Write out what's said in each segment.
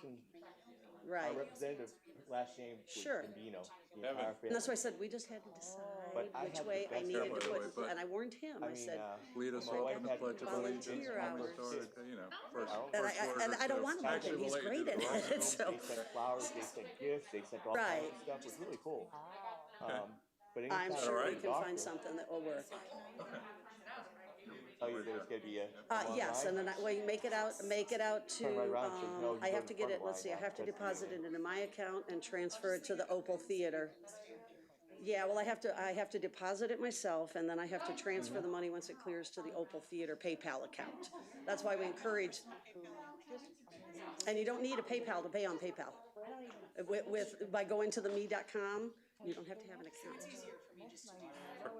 person, our Right. representative, last name was Sure. Gambino. The Evan. entire And family. that's why I said we just had to decide But I which had the way I best needed by to the way, put, but- and I warned him. I said, Lead us my all wife in the had Pledge of Allegiance volunteer when we hours. started, first and word and I don't or want two. to Actually, him. we'll He's let you great do at the rest. it. So They sent flowers, they sent gifts, they sent all Right. kinds of stuff. It was really cool. But I'm anytime sure I we go to can the find doctor, something that will work. tell you there's going to be a Yes, line. and then well, you make it out to. Turn right around and say, no, you I go have to to the get front it. of the Let's line see. I now. have to That's the deposit unit. it into my account and transfer it to the Opal Theater. Yeah, well, I have to deposit it myself, and then I have to transfer the money once it clears to the Opal Theater PayPal account. That's why we encourage. And you don't need a PayPal to pay on PayPal. By going to the me.com, you don't have to have an account.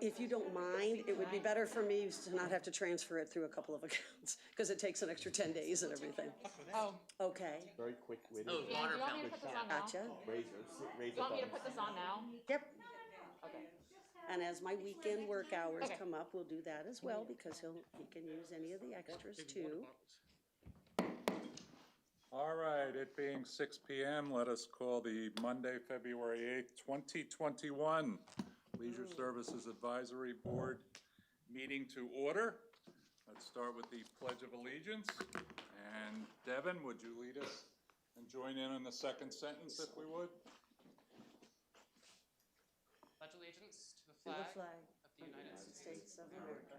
If you don't mind, it would be better for me to not have to transfer it through a couple of accounts, because it takes an extra 10 days and everything. Oh, Okay, Very quick witted. do you want me to put this on now? gotcha. Razor Do you want me to buttons. put this on now? Yep. Okay. And as my weekend work hours Okay. come up, we'll do that as well, because he can use any of the extras too. All right, it being 6 p.m., let us call the Monday, February 8th, 2021 Leisure Services Advisory Board meeting to order. Let's start with the Pledge of Allegiance. And Devin, would you lead us and join in on the second sentence if we would? Pledge allegiance to the To the flag flag of the United States. States of America,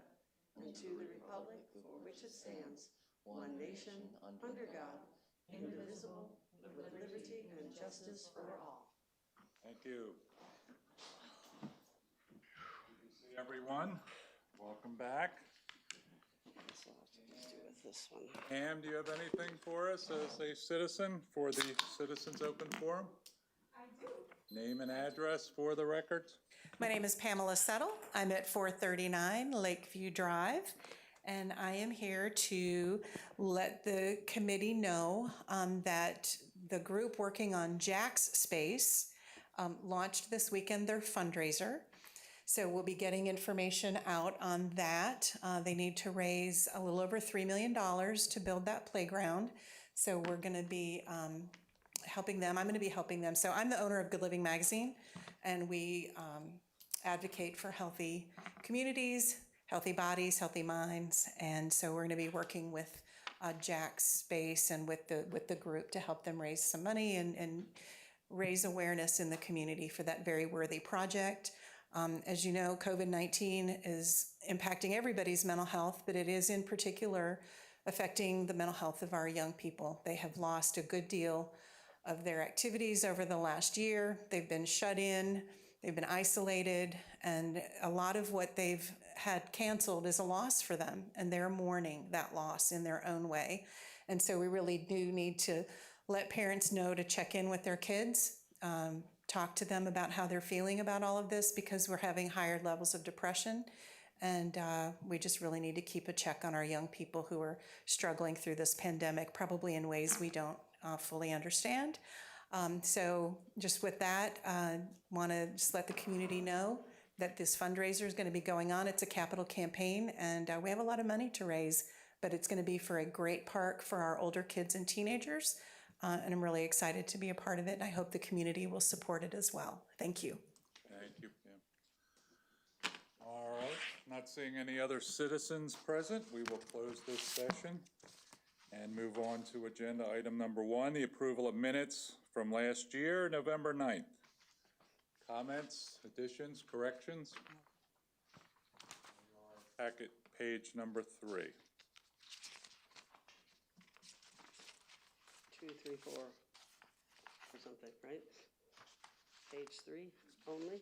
and to the republic for which it stands, one nation, under God, indivisible, with liberty and justice for all. Thank you. Good to see everyone. Welcome back. So I'll have to just do with this one. Pam, do you have anything for us as a citizen for the Citizens Open Forum? I do. Name and address for the record. My name is Pamela Settle. I'm at 439 Lakeview Drive, and I am here to let the committee know that the group working on Jack's Space launched this weekend their fundraiser. So we'll be getting information out on that. They need to raise a little over $3 million to build that playground. So we're going to be helping them. I'm going to be helping them. So I'm the owner of Good Living Magazine, and we advocate for healthy communities, healthy bodies, healthy minds. And so we're going to be working with Jack's Space and with the group to help them raise some money and raise awareness in the community for that very worthy project. As you know, COVID-19 is impacting everybody's mental health, but it is in particular affecting the mental health of our young people. They have lost a good deal of their activities over the last year. They've been shut in, they've been isolated, and a lot of what they've had canceled is a loss for them, and they're mourning that loss in their own way. And so we really do need to let parents know to check in with their kids, talk to them about how they're feeling about all of this, because we're having higher levels of depression. And we just really need to keep a check on our young people who are struggling through this pandemic, probably in ways we don't fully understand. So just with that, want to just let the community know that this fundraiser is going to be going on. It's a capital campaign, and we have a lot of money to raise, but it's going to be for a great park for our older kids and teenagers. And I'm really excited to be a part of it, and I hope the community will support it as well. Thank you. Thank you, Pam. All right, not seeing any other citizens present, we will close this session and move on to agenda item number 1, the approval of minutes from last year, November 9th. Comments, additions, corrections? Packet page number 3. 2, 3, 4, or something, right? Page 3 only?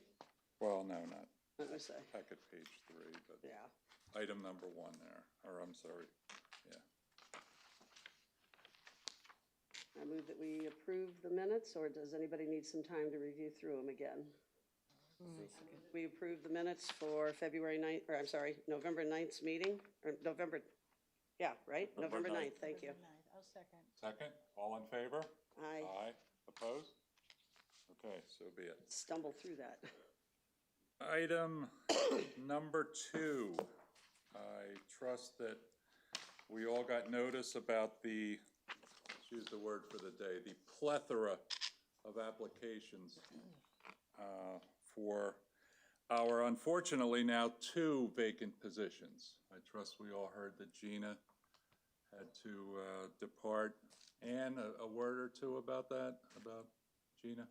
Well, no, not What did I say? packet page 3, but Yeah. item number 1 there, or I'm sorry, yeah. I move that we approve the minutes, or does anybody need some time to review through them again? We approve the minutes for February 9th, or I'm sorry, November 9th's meeting, or November, yeah, right? November November 9th. 9th, thank you. I'll second. Second, all in favor? I Aye. Opposed? Okay, so be it. stumbled through that. Item number 2. I trust that we all got notice about the use the word for the day, the plethora of applications for our, unfortunately now, 2 vacant positions. I trust we all heard that Gina had to depart. Ann, a word or two about that, about Gina?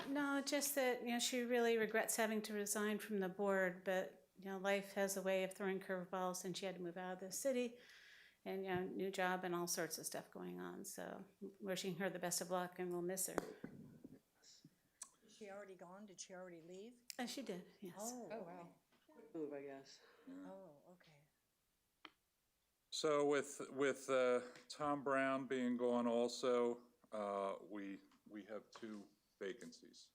No, just that, she really regrets having to resign from the board, but, life has a way of throwing curveballs, and she had to move out of the city, and, new job and all sorts of stuff going on, so wishing her the best of luck, and we'll miss her. Is she already gone? Did she already leave? She did, yes. Oh, wow. Move, I guess. Oh, okay. So with Tom Brown being gone also, we have 2 vacancies.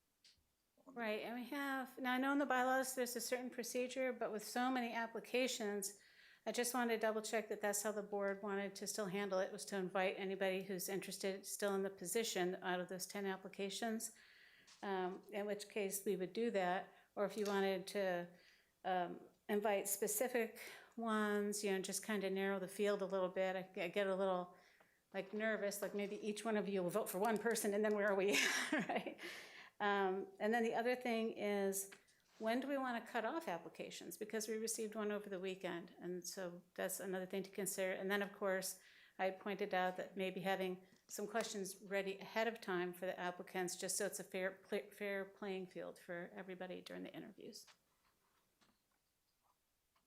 Right, and we have, now I know in the bylaws there's a certain procedure, but with so many applications, I just wanted to double check that that's how the board wanted to still handle it, was to invite anybody who's interested still in the position out of those 10 applications, in which case we would do that, or if you wanted to invite specific ones, just kind of narrow the field a little bit. I get a little nervous, like maybe each one of you will vote for one person and then where are we, right? And then the other thing is, when do we want to cut off applications? Because we received one over the weekend, and so that's another thing to consider. And then, of course, I pointed out that maybe having some questions ready ahead of time for the applicants, just so it's a fair playing field for everybody during the interviews.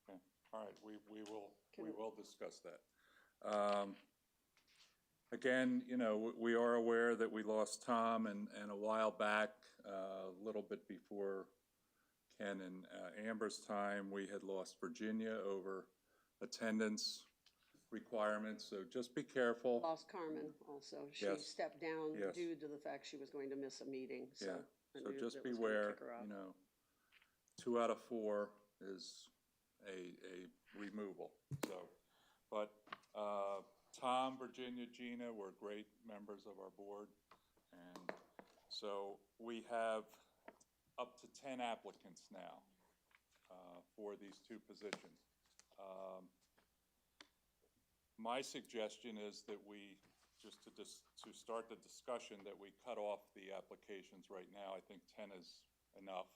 Okay. All right, we will discuss that. Again, we are aware that we lost Tom, and a while back, a little bit before Ken and Amber's time, we had lost Virginia over attendance requirements, so just be careful. Lost Carmen also. She Yes. stepped down Yes. due to the fact she was going to miss a meeting, so. Yeah, I so knew just that was gonna beware, kick her off. 2 out of 4 is a removal, so. But Tom, Virginia, Gina were great members of our board, and so we have up to 10 applicants now for these 2 positions. My suggestion is that we, just to start the discussion, that we cut off the applications right now. I think 10 is enough.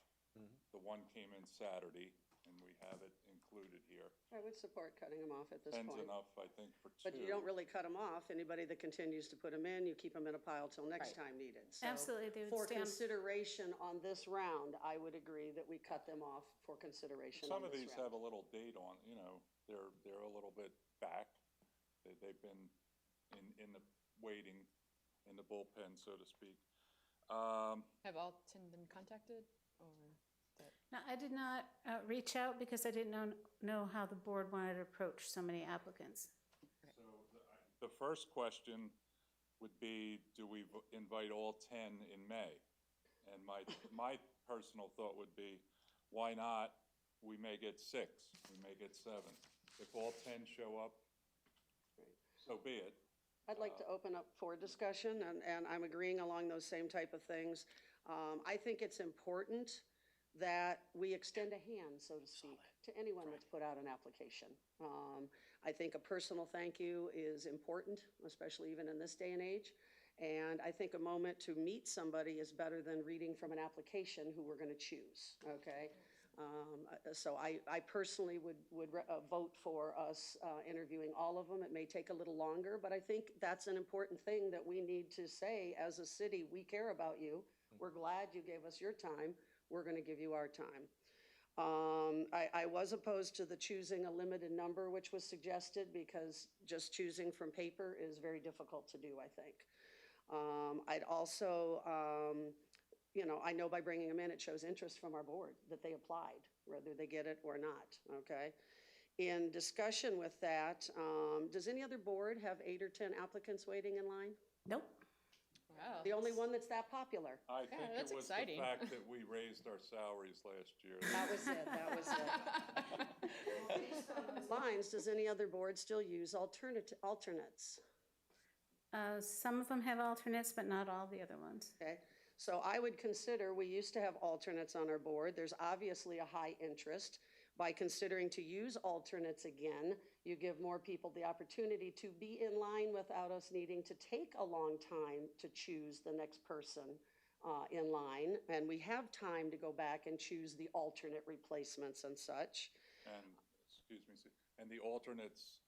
The one came in Saturday, and we have it included here. I would support cutting them off at this 10's point. enough, I think, for 2. But you don't really cut them off. Anybody that continues to put them in, you keep them in a pile till next time needed. So Absolutely, they would for stand. consideration on this round, I would agree that we cut them off for consideration Some on of this these round. have a little date on, they're a little bit back. They've been in the waiting, in the bullpen, so to speak. Have all 10 been contacted, or that? No, I did not reach out because I didn't know how the board wanted to approach so many applicants. So the first question would be, do we invite all 10 in May? And my personal thought would be, why not? We may get 6, we may get 7. If all 10 show up, so be it. I'd like to open up for discussion, and I'm agreeing along those same type of things. I think it's important that we extend a hand, so to speak, to anyone that's put out an application. I think a personal thank you is important, especially even in this day and age. And I think a moment to meet somebody is better than reading from an application who we're going to choose, okay? So I personally would vote for us interviewing all of them. It may take a little longer, but I think that's an important thing that we need to say as a city. We care about you. We're glad you gave us your time. We're going to give you our time. I was opposed to the choosing a limited number, which was suggested, because just choosing from paper is very difficult to do, I think. I'd also, I know by bringing them in, it shows interest from our board that they applied, whether they get it or not, okay? In discussion with that, does any other board have 8 or 10 applicants waiting in line? Nope. Wow. The only one that's that popular? I think that's it was exciting. the fact that we raised our salaries last year. That was it, that was it. Lines, does any other board still use alternates? Some of them have alternates, but not all the other ones. Okay, so I would consider, we used to have alternates on our board. There's obviously a high interest. By considering to use alternates again, you give more people the opportunity to be in line without us needing to take a long time to choose the next person in line. And we have time to go back and choose the alternate replacements and such. And, excuse me, and the alternates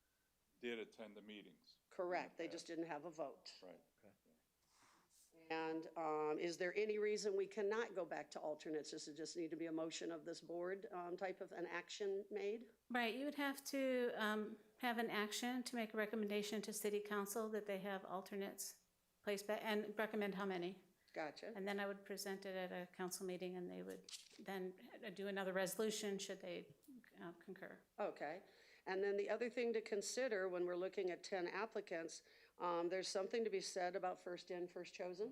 did attend the meetings. Correct, they just didn't have a vote. Right. And is there any reason we cannot go back to alternates? Does it just need to be a motion of this board type of an action made? Right, you would have to have an action to make a recommendation to city council that they have alternates placed back, and recommend how many. Gotcha. And then I would present it at a council meeting, and they would then do another resolution should they concur. Okay. And then the other thing to consider when we're looking at 10 applicants, there's something to be said about first in, first chosen.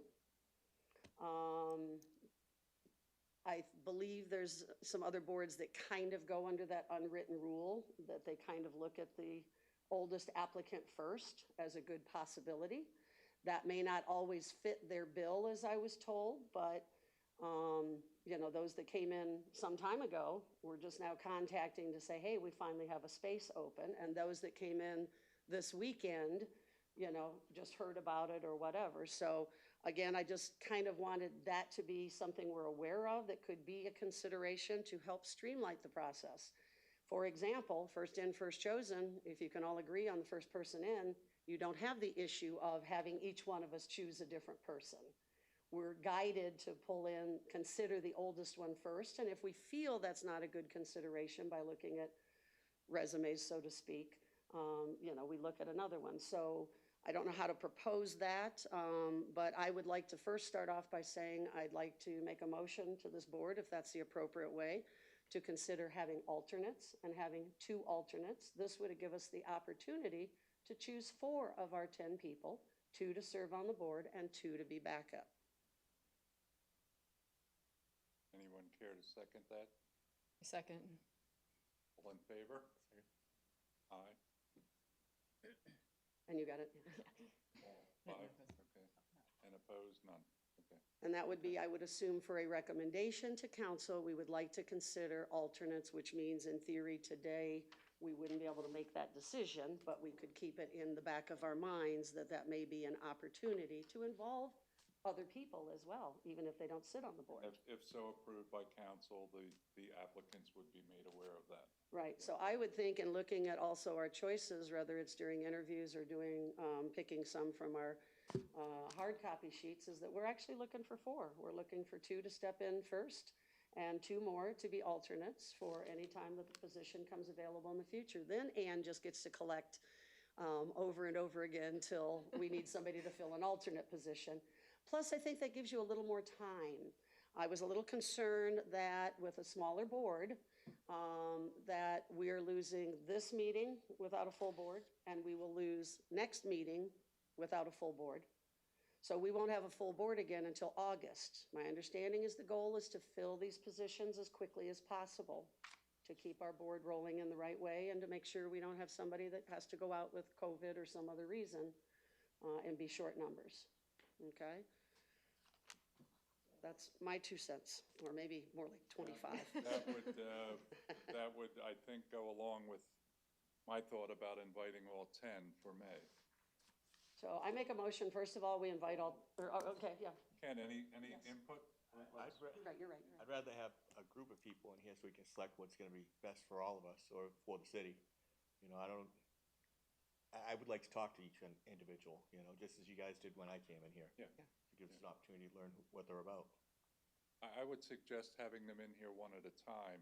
I believe there's some other boards that kind of go under that unwritten rule, that they kind of look at the oldest applicant first as a good possibility. That may not always fit their bill, as I was told, but you know, those that came in some time ago, we're just now contacting to say, hey, we finally have a space open. And those that came in this weekend, you know, just heard about it or whatever. So again, I just kind of wanted that to be something we're aware of that could be a consideration to help streamline the process. For example, first in, first chosen, if you can all agree on the first person in, you don't have the issue of having each one of us choose a different person. We're guided to pull in, consider the oldest one first, and if we feel that's not a good consideration by looking at resumes, so to speak, you know, we look at another one. So I don't know how to propose that, but I would like to first start off by saying I'd like to make a motion to this board, if that's the appropriate way, to consider having alternates and having 2 alternates. This would give us the opportunity to choose 4 of our 10 people, 2 to serve on the board and 2 to be backup. Anyone care to second that? Second. All in favor? Aye. And you got it? 5, okay. And opposed, none, okay. And that would be, I would assume, for a recommendation to council, we would like to consider alternates, which means in theory today, we wouldn't be able to make that decision, but we could keep it in the back of our minds that that may be an opportunity to involve other people as well, even if they don't sit on the board. If so approved by council, the applicants would be made aware of that. Right, so I would think in looking at also our choices, whether it's during interviews or doing, picking some from our hard copy sheets, is that we're actually looking for 4. We're looking for 2 to step in first and 2 more to be alternates for any time that the position comes available in the future. Then Ann just gets to collect over and over again till we need somebody to fill an alternate position. Plus, I think that gives you a little more time. I was a little concerned that with a smaller board, that we are losing this meeting without a full board, and we will lose next meeting without a full board. So we won't have a full board again until August. My understanding is the goal is to fill these positions as quickly as possible, to keep our board rolling in the right way and to make sure we don't have somebody that has to go out with COVID or some other reason and be short numbers. Okay? That's my 2 cents, or maybe more like 25. That would, I think, go along with my thought about inviting all 10 for May. So I make a motion, first of all, we invite all, okay, yeah, Ken, any input? right, you're right. I'd rather have a group of people in here so we can select what's gonna be best for all of us or for the city. You know, I would like to talk to each individual, you know, just as you guys did when I came in here. Yeah. To give us an opportunity to learn what they're about. I would suggest having them in here one at a time.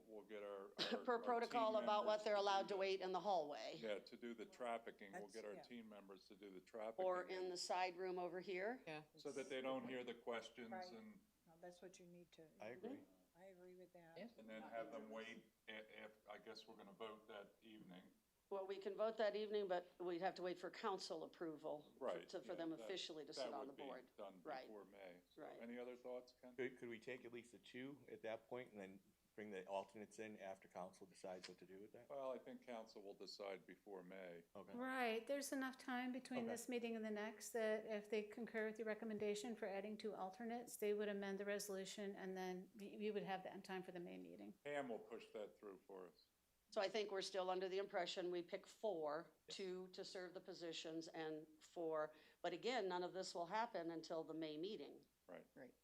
We'll get our Per our protocol team about what members they're to allowed do to wait in the hallway. Yeah, to do the trafficking, we'll get our That's- team members to do the trafficking. Or in the side room over here. Yeah. So that they don't hear the questions Right. and No, that's what you need to, I agree. I agree with that. Yeah. then have them wait if, I guess we're gonna vote that evening. Well, we can vote that evening, but we'd have to wait for council approval. Right. For them officially to sit on the board. That would be done Right. before May. So Right. any other thoughts, Ken? Could we take at least the 2 at that point and then bring the alternates in after council decides what to do with that? Well, I think council will decide before May. Okay. Right, there's enough time between Okay. this meeting and the next that if they concur with your recommendation for adding 2 alternates, they would amend the resolution and then we would have that in time for the May meeting. Pam will push that through for us. So I think we're still under the impression we pick 4, 2 to serve the positions and 4, but again, none of this will happen until the May meeting. Right. Right.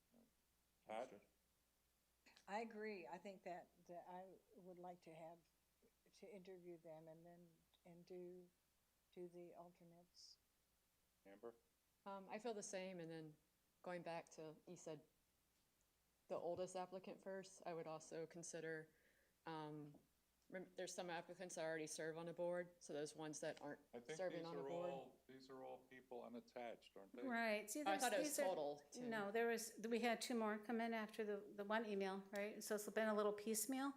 Pat? Understood. I agree. I think that I would like to have, to interview them and then, and do the alternates. Amber? I feel the same, and then going back to, you said the oldest applicant first, I would also consider, there's some applicants that already serve on a board, so those ones that aren't I think serving on a board. these are all people unattached, aren't they? Right. See, Oh, I thought it was these are- total, too. No, we had 2 more come in after the one email, right? So it's been a little piecemeal.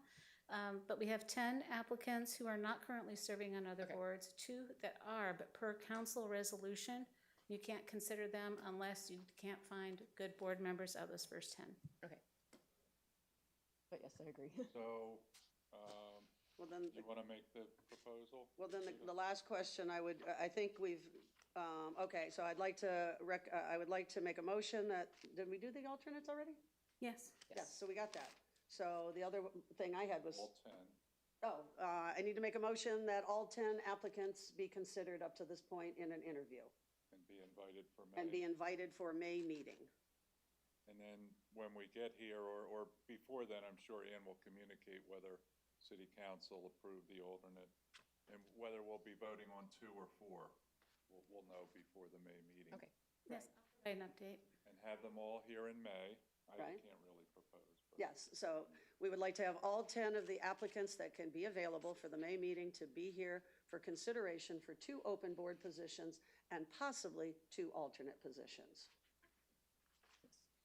But we have 10 applicants who are not currently serving on other Okay. boards, 2 that are, but per council resolution, you can't consider them unless you can't find good board members out of those first 10. Okay. But yes, I agree. So, Well, then, you want to make the proposal? the last question I think we've, okay, so I'd like to I would like to make a motion that, did we do the alternates already? Yes. Yes, so we got that. So the other thing I had was, All 10. I need to make a motion that all 10 applicants be considered up to this point in an interview And be invited for May. and be invited for a May meeting. And then when we get here, or before then, I'm sure Ann will communicate whether city council approved the alternate and whether we'll be voting on 2 or 4. We'll know before the May meeting. Okay. Yes, I'll provide an update. And have them all here in May. I Right. can't really propose. But Yes, so we would like to have all 10 of the applicants that can be available for the May meeting to be here for consideration for 2 open board positions and possibly 2 alternate positions.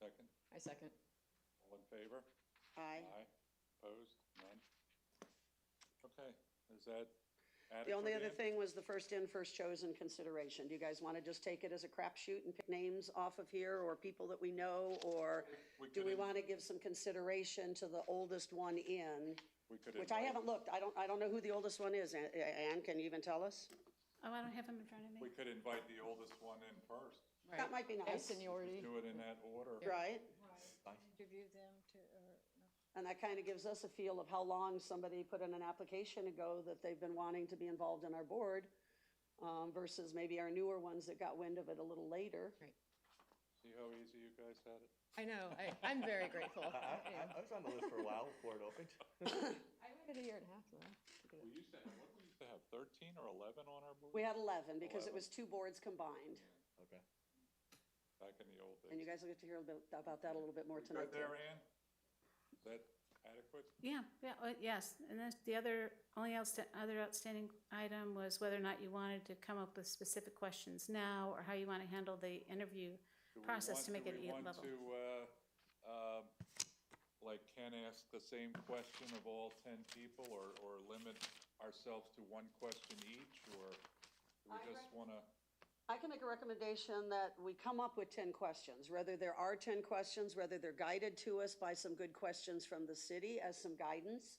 Second, I second. all in favor? Aye. Opposed? None? Okay, is that adequate? The only other Ann? thing was the first in, first chosen consideration. Do you guys want to just take it as a crapshoot and pick names off of here, or people that we know, or We do could we in- want to give some consideration to the oldest one in? We could Which I invite- haven't looked. I don't know who the oldest one is. Ann, can you even tell us? Oh, I don't have them in front of me. We could invite the oldest one in first. That might be By nice. seniority. Do it in that order. Right? Interview them to, And that kind of gives us a feel of how long somebody put in an application ago that they've been wanting to be involved in our board, versus maybe our newer ones that got wind of it a little later. See how easy you guys had it? I know, I'm very grateful. I was on the list for a while before it opened. I waited a year and a half, though. to get it. We used to have, what, we used to have 13 or 11 on our board? We had 11 because it was 2 boards combined. Okay. Back in the old days. And you guys will get to hear a bit about that a little bit more We tonight. Good there, Ann? Is that adequate? Yeah, yes, and then the other outstanding item was whether or not you wanted to come up with specific questions now, or how you want to handle the interview Do we process want- to make it Do we level. want to, like, Ken ask the same question of all 10 people, or limit ourselves to 1 question each, or do we just want to? I can make a recommendation that we come up with 10 questions, whether there are 10 questions, whether they're guided to us by some good questions from the city as some guidance,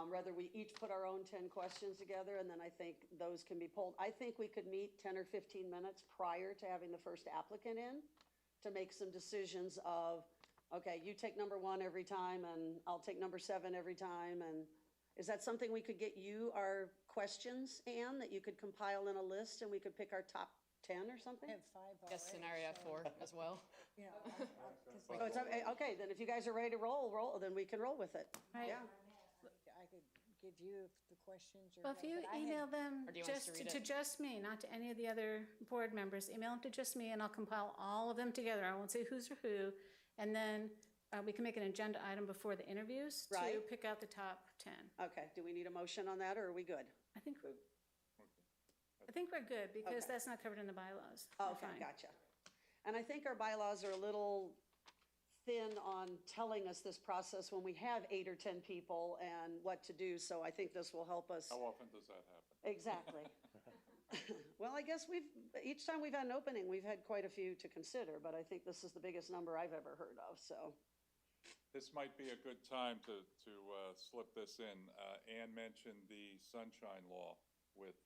whether we each put our own 10 questions together, and then I think those can be pulled. I think we could meet 10 or 15 minutes prior to having the first applicant in to make some decisions of, okay, you take number 1 every time, and I'll take number 7 every time, and is that something we could get you, our questions, Ann, that you could compile in a list, and we could pick our top 10 or something? I have 5 already. Guess scenario so, 4 as well. You know, Oh, it's, okay, then if you guys are ready to roll, then we can roll with it. Right. Yeah. I could give you the questions or. Well, if you but I had- email them Or do you want us just to read to it? just me, not to any of the other board members, email them to just me, and I'll compile all of them together. I won't say who's or who, and then we can make an agenda item before the interviews to Right. pick out the top 10. Okay, do we need a motion on that, or are we good? I think we're good, because Okay. that's not covered in the bylaws. We're Okay, fine. gotcha. And I think our bylaws are a little thin on telling us this process when we have 8 or 10 people and what to do, so I think this will help us. How often does that happen? Exactly. Well, I guess each time we've had an opening, we've had quite a few to consider, but I think this is the biggest number I've ever heard of, so. This might be a good time to slip this in. Ann mentioned the sunshine law with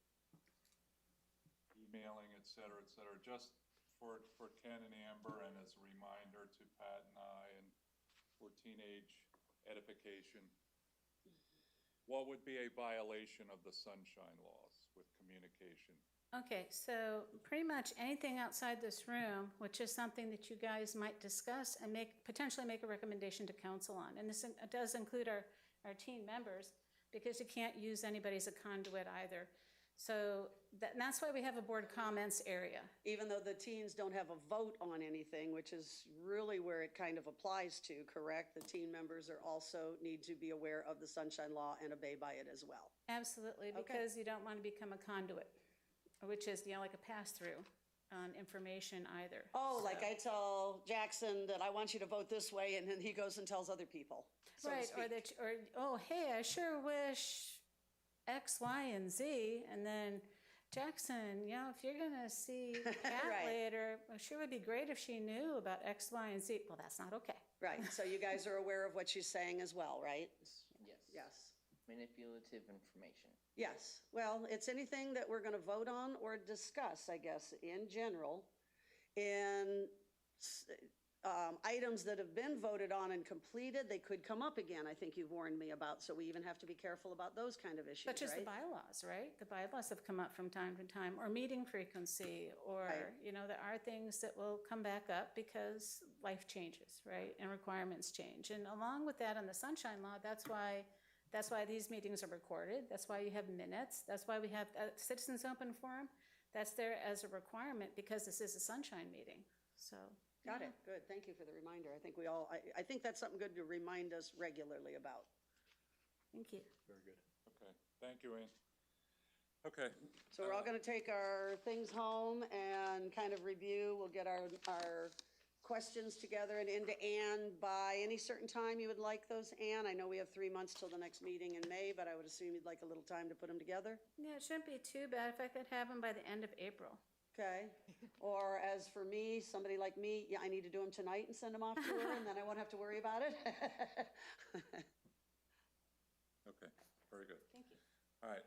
emailing, et cetera, just for Ken and Amber, and as a reminder to Pat and I, and for teenage edification. What would be a violation of the sunshine laws with communication? Okay, so pretty much anything outside this room, which is something that you guys might discuss and potentially make a recommendation to council on. And this does include our teen members, because you can't use anybody as a conduit either. So that's why we have a board comments area. Even though the teens don't have a vote on anything, which is really where it kind of applies to, correct? The teen members are also need to be aware of the sunshine law and obey by it as well. Absolutely, because you don't want to become a conduit, which is, like a pass-through on information either. Oh, So- like I tell Jackson that I want you to vote this way, and then he goes and tells other people, so to Right, speak. oh, hey, I sure wish X, Y, and Z, and then Jackson, if you're gonna see Kat Right. later, it sure would be great if she knew about X, Y, and Z. Well, that's not okay. Right, so you guys are aware of what she's saying as well, right? Yes. Yes. Manipulative information. Yes, well, it's anything that we're gonna vote on or discuss, I guess, in general. And items that have been voted on and completed, they could come up again, I think you've warned me about, so we even have to be careful about those kind of issues, right? Such as the bylaws, right? The bylaws have come up from time to time, or meeting frequency, or, Right. there are things that will come back up because life changes, right? And requirements change. And along with that, on the sunshine law, that's why these meetings are recorded. That's why you have minutes. That's why we have a citizens open forum. That's there as a requirement because this is a sunshine meeting, so. Got it, good, thank you for the reminder. I think I think that's something good to remind us regularly about. Thank you. Very good. Okay, thank you, Ann. Okay, So we're all gonna take our things home and kind of review. We'll get our questions together and into Ann by any certain time you would like those, Ann? I know we have 3 months till the next meeting in May, but I would assume you'd like a little time to put them together? Yeah, it shouldn't be too bad if I could have them by the end of April. Okay, or as for me, somebody like me, yeah, I need to do them tonight and send them off to her, and then I won't have to worry about it. okay, very good. Thank you. All right.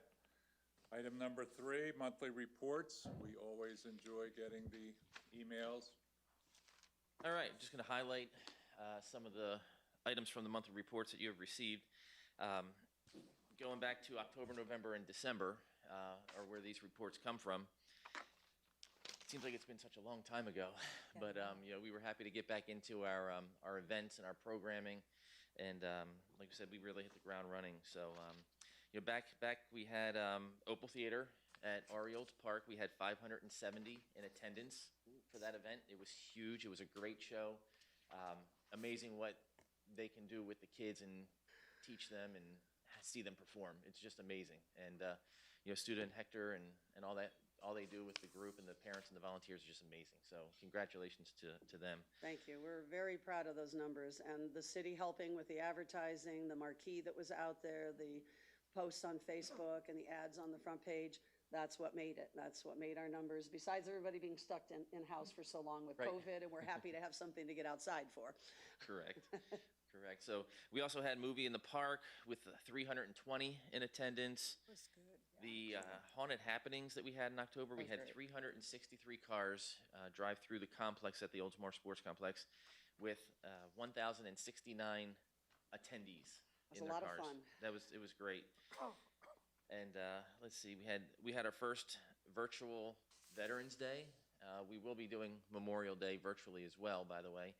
Item number 3, monthly reports. We always enjoy getting the emails. All right, I'm just going to highlight some of the items from the monthly reports that you have received. Going back to October, November, and December are where these reports come from. It seems like it's been such a long time ago, but we were happy to get back into our events and our programming, and like I said, we really hit the ground running. So back we had Opal Theater at Orioles Park. We had 570 in attendance for that event. It was huge. It was a great show. Amazing what they can do with the kids and teach them and see them perform. It's just amazing. And student Hector and all that. All they do with the group and the parents and the volunteers is just amazing. So congratulations to them. Thank you. We're very proud of those numbers, and the city helping with the advertising, the marquee that was out there, the posts on Facebook and the ads on the front page. That's what made it. That's what made our numbers, besides everybody being stuck in-house for so long with Right. COVID, and we're happy to have something to get outside for. Correct. Correct. So we also had Movie in the Park with 320 in attendance. Was good. The haunted happenings that we had in October, we had 363 cars drive through the complex at the Oldsmar Sports Complex with 1,069 attendees That's in a their lot of cars. fun. It was great. And let's see, we had our first virtual Veterans Day. We will be doing Memorial Day virtually as well, by the way.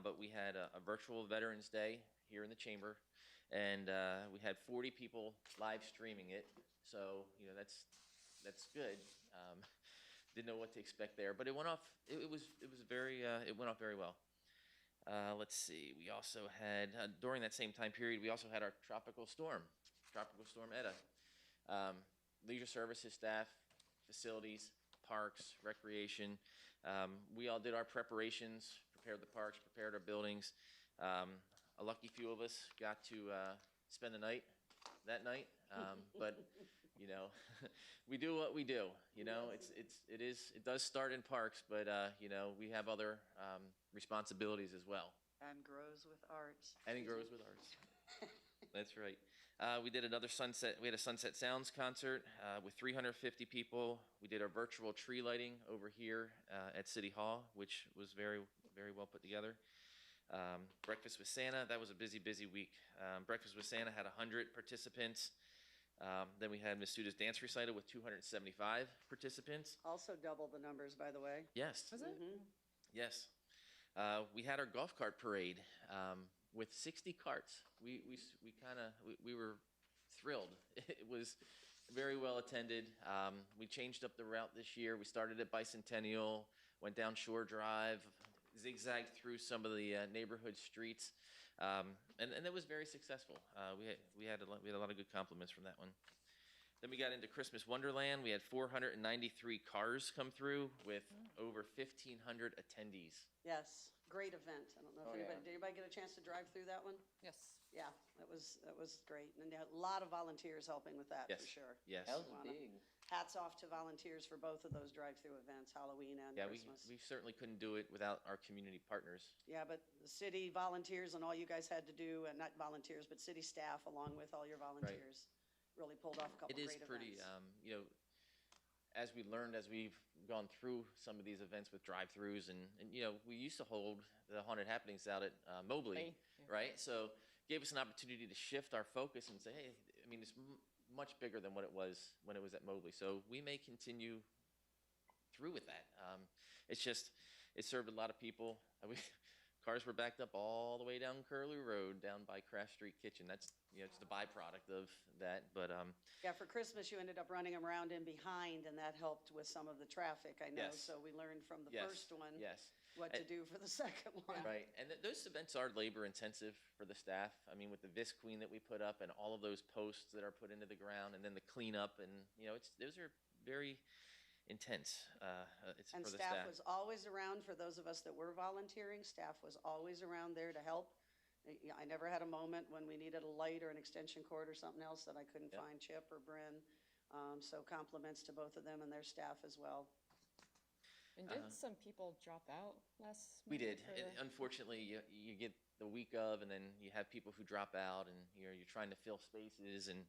But we had a virtual Veterans Day here in the chamber, and we had 40 people live streaming it. So that's good. Didn't know what to expect there, but it went off. It went off very well. Let's see. We also had during that same time period, we also had our Tropical Storm Etta. Leisure services staff, facilities, parks, recreation. We all did our preparations, prepared the parks, prepared our buildings. A lucky few of us got to spend the night that night, but we do what we do. It does start in parks, but we have other responsibilities as well. And grows with art. And it grows with ours. That's right. We did another sunset, we had a Sunset Sounds concert with 350 people. We did our virtual tree lighting over here at City Hall, which was very, very well put together. Breakfast with Santa, that was a busy, busy week. Breakfast with Santa had 100 participants. Then we had Miss Suda's dance recital with 275 participants. Also double the numbers, by the way. Yes. Was it? Yes. We had our golf cart parade with 60 carts. We were thrilled. It was very well attended. We changed up the route this year. We started at Bicentennial, went down Shore Drive, zigzagged through some of the neighborhood streets, and it was very successful. We had a lot of good compliments from that one. Then we got into Christmas Wonderland. We had 493 cars come through with over 1,500 attendees. Yes, great event. I don't know if anybody, did anybody get a chance to drive through that one? Yes. Yeah, that was great. And they had a lot of volunteers helping with that, for Yes. sure. Yes. That was Wanna- big. Hats off to volunteers for both of those drive-through events, Halloween and Yeah, Christmas. we certainly couldn't do it without our community partners. Yeah, but the city volunteers and all you guys had to do, and not volunteers, but city staff, along with all your volunteers, really pulled off a couple It great is events. pretty, as we learned, as we've gone through some of these events with drive-throughs, and we used to hold the haunted happenings out at Mobley, Yeah. right? So gave us an opportunity to shift our focus and say, hey, I mean, it's much bigger than what it was when it was at Mobley. So we may continue through with that. It's just, it served a lot of people. Cars were backed up all the way down Curlew Road, down by Craft Street Kitchen. That's, it's the byproduct of that, but, Yeah, for Christmas, you ended up running them around in behind, and that helped with some of the traffic, I know. Yes. So we learned from the yes, first one yes. what to do for the second one. Right, and those events are labor intensive for the staff. I mean, with the Vis Queen that we put up and all of those posts that are put into the ground, and then the cleanup, and those are very intense. It's And for the staff staff. was always around, for those of us that were volunteering, staff was always around there to help. I never had a moment when we needed a light or an extension cord or something else that I couldn't Yep. find Chip or Bryn. So compliments to both of them and their staff as well. And did some people drop out last We minute did. for the- Unfortunately, you get the week of, and then you have people who drop out, and you're trying to fill spaces, and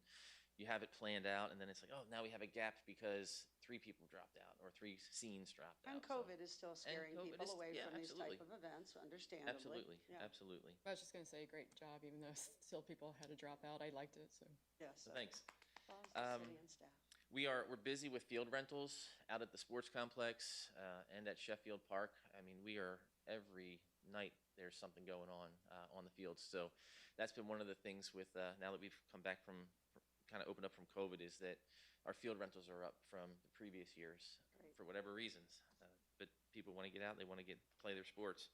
you have it planned out, and then it's like, oh, now we have a gap because 3 people dropped out or 3 scenes dropped out. And so- COVID is still scaring COVID people is- away yeah, from these absolutely. type of events, understandably. Absolutely, Yeah. absolutely. I was just gonna say, great job, even though still people had to drop out. I liked it, so. Yes. So thanks. Applause to city and staff. We're busy with field rentals out at the sports complex and at Sheffield Park. I mean, we are every night there's something going on the fields. So that's been one of the things with now that we've come back from kind of opened up from COVID, is that our field rentals are up from the previous years Great. for whatever reasons. But people want to get out; they want to play their sports.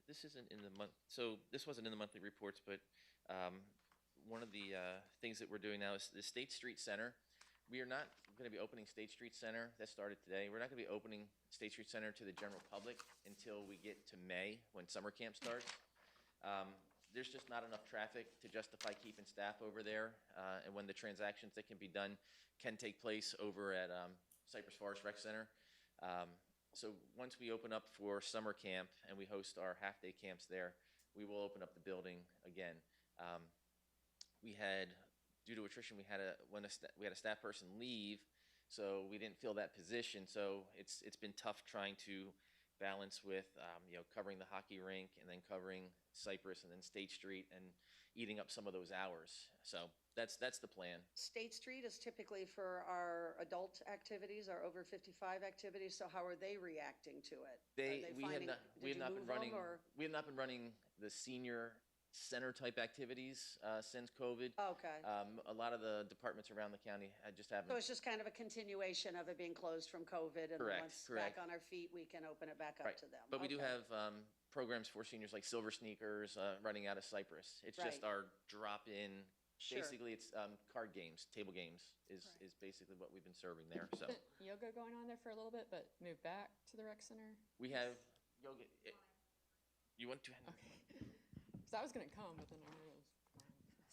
This isn't in the month. So this wasn't in the monthly reports, but one of the things that we're doing now is the State Street Center. We are not going to be opening State Street Center. That started today. We're not going to be opening State Street Center to the general public until we get to May, when summer camp starts. There's just not enough traffic to justify keeping staff over there, and when the transactions that can be done can take place over at Cypress Forest Rec Center. So once we open up for summer camp and we host our half-day camps there, we will open up the building again. Due to attrition, we had a staff person leave, so we didn't fill that position. So it's been tough trying to balance with covering the hockey rink and then covering Cypress and then State Street and eating up some of those hours. So that's the plan. State Street is typically for our adult activities, our over 55 activities, so how are they reacting to it? We have not been running. Or? We have not been running the senior center type activities since COVID. Okay. A lot of the departments around the county just haven't. So it's just kind of a continuation of it being closed from COVID, and Correct, then once correct. back on our feet, we can open it back up Right. to them. But we do Okay. have programs for seniors like Silver Sneakers running out of Cypress. It's just Right. our drop-in. Sure. Basically, it's card games, table games is basically what we've been serving there. So Yoga going on there for a little bit, but move back to the rec center. we have yoga. You want to? Okay. Because I was gonna come, but then I was gone.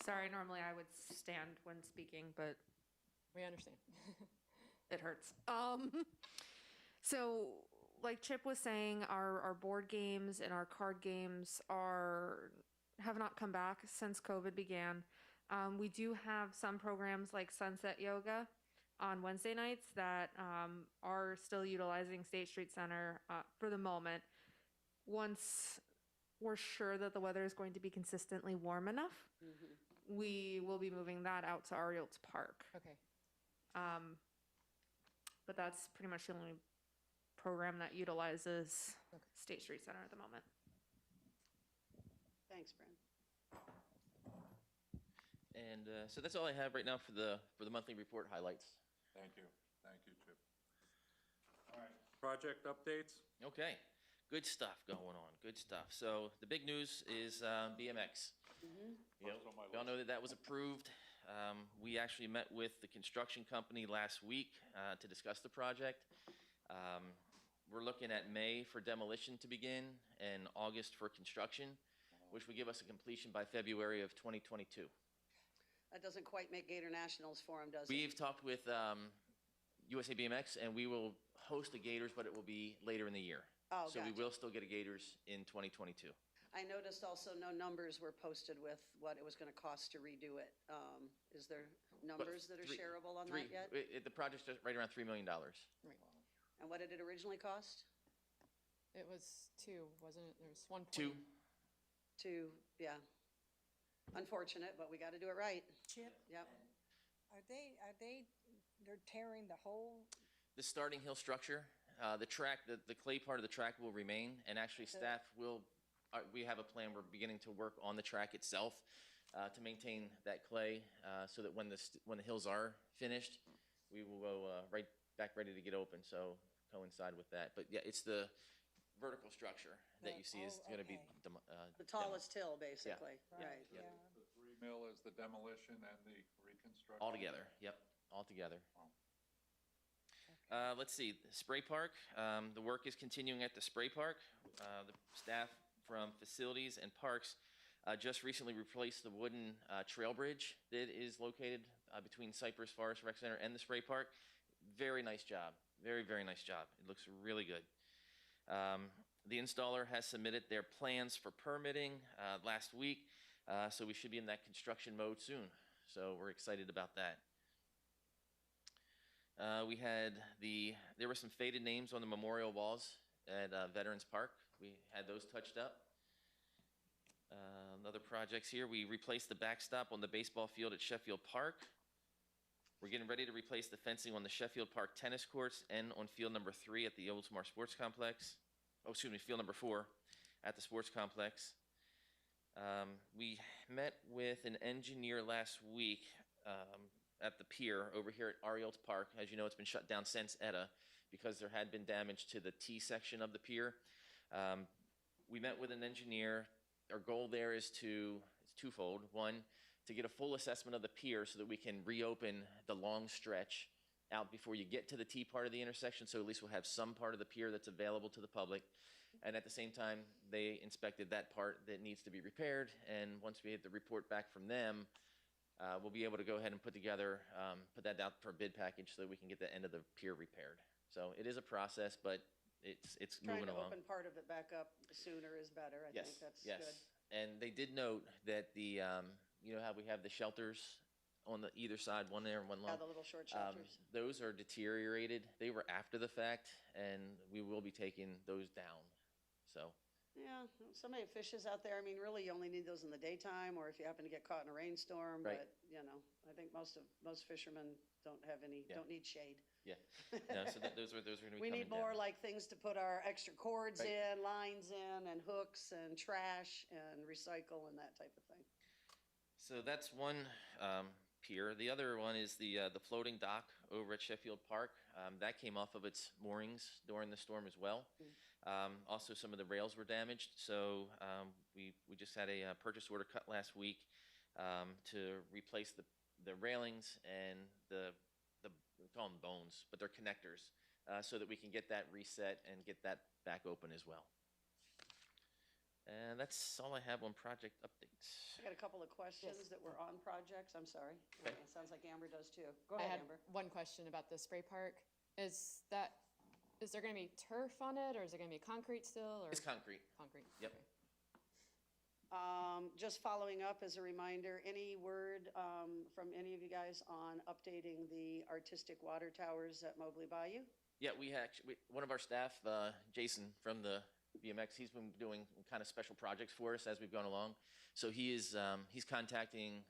Sorry, normally I would stand when speaking, but We understand. it hurts. So like Chip was saying, our board games and our card games have not come back since COVID began. We do have some programs like Sunset Yoga on Wednesday nights that are still utilizing State Street Center for the moment. Once we're sure that the weather is going to be consistently warm enough, we will be moving that out to Ariel's Park. Okay. But that's pretty much the only program that utilizes State Street Center at the moment. Thanks, Brent. And so that's all I have right now for the monthly report highlights. Thank you, Chip. All right, project updates? Okay, good stuff going on, good stuff. So the big news is BMX. You know, we all know that was approved. We actually met with the construction company last week to discuss the project. We're looking at May for demolition to begin and August for construction, which would give us a completion by February of 2022. That doesn't quite make Gator Nationals for him, does it? We've talked with USA BMX, and we will host the Gators, but it will be later in the year. Oh, So we gotcha. will still get a Gators in 2022. I noticed also no numbers were posted with what it was going to cost to redo it. Is there numbers that are shareable on that yet? The project's just right around $3 million. And what did it originally cost? It was 2, wasn't it? There was 1. Yeah. Unfortunate, but we got to do it right. Chip, Yep. they're tearing the whole, The starting hill structure, the track, the clay part of the track will remain, and actually staff will, we have a plan, we're beginning to work on the track itself to maintain that clay so that when the hills are finished, we will go right back ready to get open, so coincide with that. But yeah, it's the vertical structure that you see is going to be The tallest hill, basically. Right. The 3 mil is the demolition and the reconstruction? all together. Yep, all together. Let's see, the spray park. The work is continuing at the spray park. The staff from facilities and parks just recently replaced the wooden trail bridge that is located between Cypress Forest Rec Center and the spray park. Very nice job. Very, very nice job. It looks really good. The installer has submitted their plans for permitting last week, so we should be in that construction mode soon. So we're excited about that. There were some faded names on the memorial walls at Veterans Park. We had those touched up. Other projects here, we replaced the backstop on the baseball field at Sheffield Park. We're getting ready to replace the fencing on the Sheffield Park tennis courts and on field number 3 at the Oldsmar Sports Complex. Oh, excuse me, field number 4 at the sports complex. We met with an engineer last week at the pier over here at Ariel's Park. As you know, it's been shut down since ETA because there had been damage to the T section of the pier. We met with an engineer. Our goal there is it's twofold. One, to get a full assessment of the pier so that we can reopen the long stretch out before you get to the T part of the intersection, so at least we'll have some part of the pier that's available to the public. And at the same time, they inspected that part that needs to be repaired, and once we get the report back from them, we'll be able to go ahead and put that out for a bid package so that we can get the end of the pier repaired. So it is a process, but it's moving along. Trying to open part of it back up sooner is better. I think that's good. Yes. And they did note that you know how we have the shelters on the either side, one there and one Yeah, long? the little short shelters. Those are deteriorated. They were after the fact, and we will be taking those down. So, Yeah, somebody that fishes out there, I mean, really, you only need those in the daytime, or if you happen to get caught in a rainstorm. Right. But, you know, I think most fishermen don't need shade. yeah. No, so those are going to be We coming need more down. like things to put our extra cords Right. in, lines in, and hooks, and trash, and recycle, and that type of thing. So that's one pier. The other one is the floating dock over at Sheffield Park. That came off of its moorings during the storm as well. Also, some of the rails were damaged, so we just had a purchase order cut last week to replace the railings and we call them bones, but they're connectors, so that we can get that reset and get that back open as well. And that's all I have on project updates. I got a couple of questions that were on projects. I'm sorry. Okay. It sounds like Amber does too. Go I ahead, had Amber. one question about the spray park. Is that Is there gonna be turf on it, or is it gonna be concrete still, or? It's concrete. Concrete? Yep. Okay. Just following up as a reminder, any word from any of you guys on updating the artistic water towers at Mobley Bayou? Yeah, one of our staff, Jason from the BMX, he's been doing kind of special projects for us as we've gone along. So he's contacting,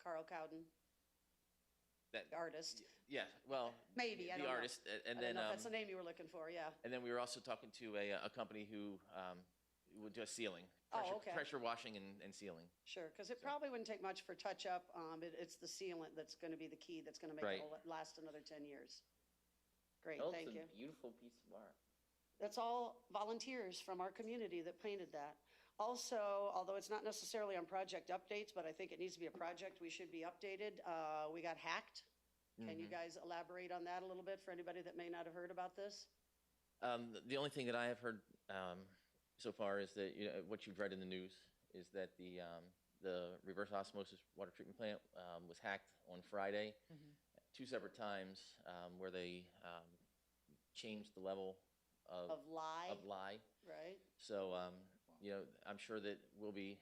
Carl Cowden, that, the artist. yeah, well. Maybe, I the don't know. artist, and I then, don't know if that's the name you were looking for, yeah. and then we were also talking to a company who would do sealing. Oh, okay. Pressure washing and sealing. Sure, because it probably wouldn't take much for touch-up. It's the sealant that's going to be the key that's going to make it Right. last another 10 years. Great, Oh, thank it's you. a beautiful piece of art. That's all volunteers from our community that painted that. Also, although it's not necessarily on project updates, but I think it needs to be a project, we should be updated. We got hacked. Can you guys elaborate on that a little bit for anybody that may not have heard about this? The only thing that I have heard so far is that, what you've read in the news is that the reverse osmosis water treatment plant was hacked on Friday, 2 separate times, where they changed the level Of lye, of lye. right? So, I'm sure that we'll be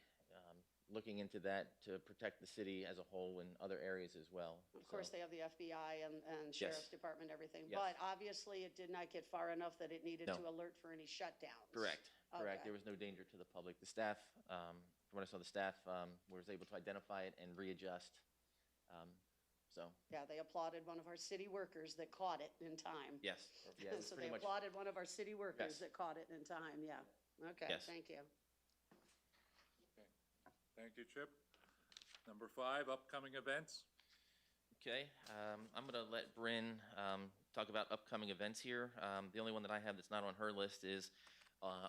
looking into that to protect the city as a whole and other areas as well. Of course, they have the FBI and Sheriff's Department, everything. Yes. But obviously, it did not get far enough that it needed No. to alert for any shutdowns. Correct. Okay. There was no danger to the public. The staff, from what I saw, the staff was able to identify it and readjust. So, Yeah, they applauded one of our city workers that caught it in time. yes. Yeah, it was So pretty they much. applauded one of our city workers Yes. that caught it in time, yeah. Okay, Yes. thank you. Thank you, Chip. Number 5, upcoming events. Okay, I'm going to let Bryn talk about upcoming events here. The only one that I have that's not on her list is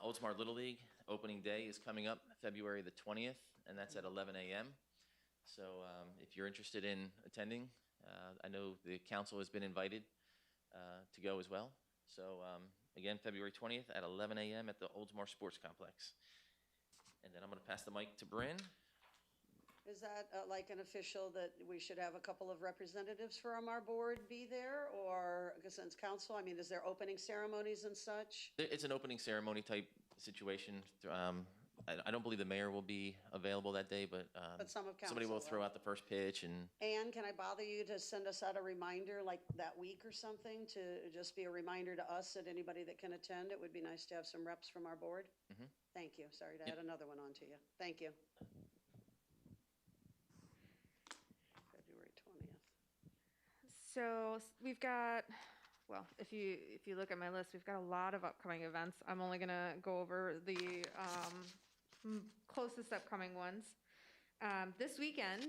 Oldsmar Little League. Opening day is coming up February the 20th, and that's at 11 a.m. So if you're interested in attending, I know the council has been invited to go as well. So again, February 20th at 11 a.m. at the Oldsmar Sports Complex. And then I'm going to pass the mic to Bryn. Is that like an official that we should have a couple of representatives from our board be there? Or, since council, I mean, is there opening ceremonies and such? It's an opening ceremony type situation. I don't believe the mayor will be available that day, but some of somebody will council, throw right? out the first pitch and. And can I bother you to send us out a reminder like that week or something to just be a reminder to us and anybody that can attend? It would be nice to have some reps from our board. Thank you. Sorry to add another one on to you. Thank you. February 20th. So we've got, well, if you look at my list, we've got a lot of upcoming events. I'm only gonna go over the closest upcoming ones. This weekend,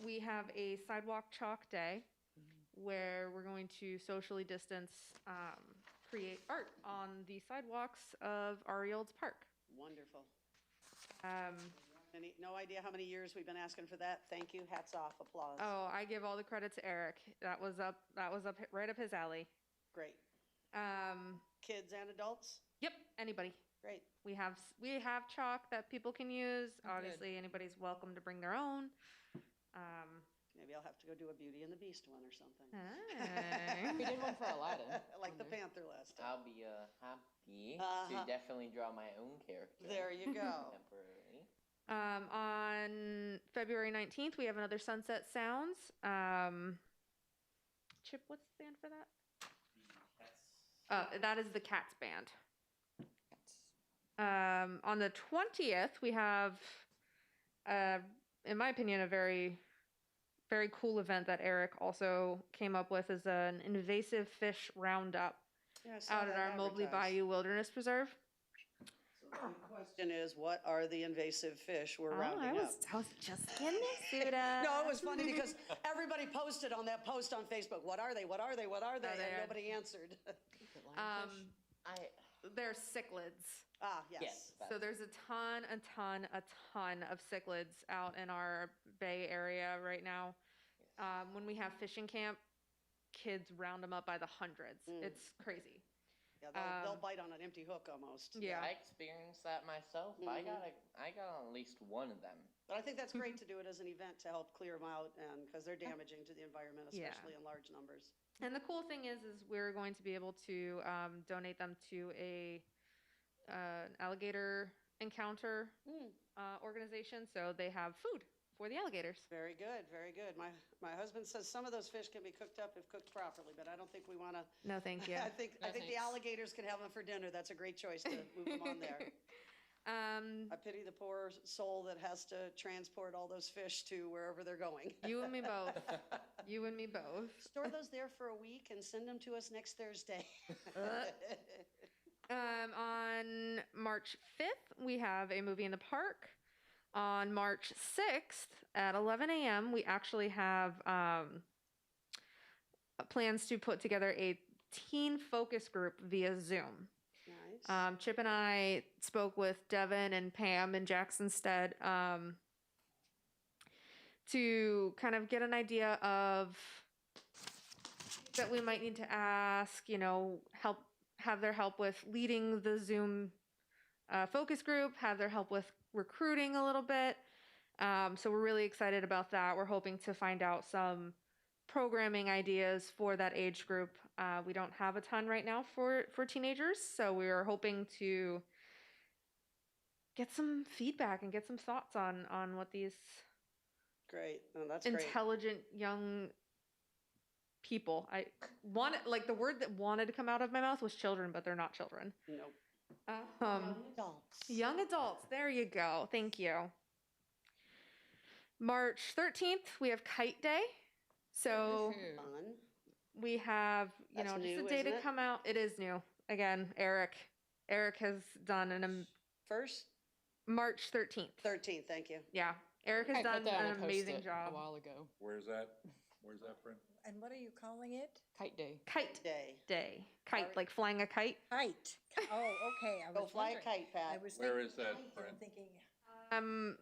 we have a sidewalk chalk day where we're going to socially distance, create art on the sidewalks of Ari Olds Park. Wonderful. No idea how many years we've been asking for that. Thank you. Hats off. Applause. Oh, I give all the credit to Eric. That was up right up his alley. Great. Kids and adults? Yep, anybody. Great. We have chalk that people can use. Obviously, anybody's welcome to bring their own. Maybe I'll have to go do a Beauty and the Beast one or something. Hey. We did one for Aladdin. Like the Panther last time. I'll be happy Uh-huh. to definitely draw my own character. There you go. Temporarily. On February 19th, we have another Sunset Sounds. Chip, what's the band for that? That is the Cats band. On the 20th, we have, in my opinion, a very, very cool event that Eric also came up with, is an invasive fish roundup Yeah, I saw out at that our Mobley advertised. Bayou Wilderness Preserve. The question is, what are the invasive fish we're Oh, rounding I up? was just kidding, Suda. No, it was funny because everybody posted on that post on Facebook, what are they, what are they, what are they? Oh, And they are. nobody answered. They're cichlids. Ah, yes. Yes. So there's a ton of cichlids out in our Bay Area right now. When we have fishing camp, kids round them up by the hundreds. It's crazy. Yeah, they'll bite on an empty hook almost. Yeah. I experienced that myself. I got at least one of them. But I think that's great to do it as an event to help clear them out, and, because they're damaging to the environment, Yeah. especially in large numbers. And the cool thing is we're going to be able to donate them to an alligator encounter organization, so they have food for the alligators. Very good, very good. My husband says some of those fish can be cooked up if cooked properly, but I don't think we want to. No, thank you. I think the thanks. alligators can have them for dinner. That's a great choice to move them on there. I pity the poor soul that has to transport all those fish to wherever they're going. You and me both. You and me both. Store those there for a week and send them to us next Thursday. On March 5th, we have a movie in the park. On March 6th at 11 a.m., we actually have plans to put together a teen focus group via Zoom. Nice. Chip and I spoke with Devin and Pam and Jackson Stead to kind of get an idea of that we might need to ask, have their help with leading the Zoom focus group, have their help with recruiting a little bit. So we're really excited about that. We're hoping to find out some programming ideas for that age group. We don't have a ton right now for teenagers, so we are hoping to get some feedback and get some thoughts on what these Great. Oh, that's great. intelligent young people. I wanted, like, the word that wanted to come out of my mouth was children, but they're not children. Nope. Adults. Young adults. There you go. Thank you. March 13th, we have Kite Day. So Fun. we have, That's just new, a day isn't to it? come out. It is new. Again, Eric has done First? March 13th. 13th, thank you. Yeah. Eric has I done put that on a an amazing Post-it job. a while ago. Where's that? Where's that, Brent? And what are you calling it? Kite day. Kite Day. Day. Kite, Alright. like flying a kite. Kite. Oh, okay, I Go was fly a wondering. kite, I Pat. was Where thinking is that, kite Brent? and thinking,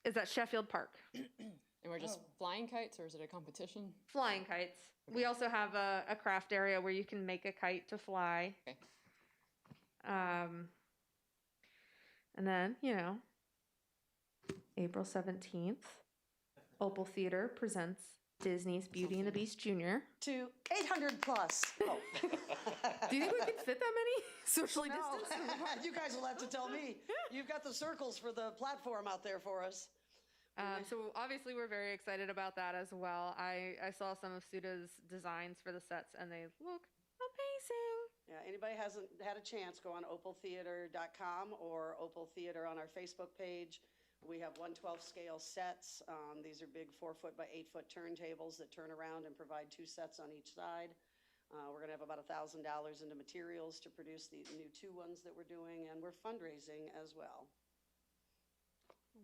Is that Sheffield Park? And we're just Oh. flying kites, or is it a competition? Flying kites. We also have a craft area where you can make a kite to fly. Okay. And then, April 17th, Opal Theater presents Disney's Beauty and the Beast Jr. To 800 plus. Oh. Do you think we can fit that many socially No, distanced? you guys will have to tell me. You've got the circles for the platform out there for us. So obviously we're very excited about that as well. I saw some of Suda's designs for the sets and they look amazing. Yeah, anybody hasn't had a chance, go on opaltheater.com or Opal Theater on our Facebook page. We have 1/12 scale sets. These are big 4-foot by 8-foot turntables that turn around and provide 2 sets on each side. We're going to have about $1,000 into materials to produce the new 2 ones that we're doing, and we're fundraising as well.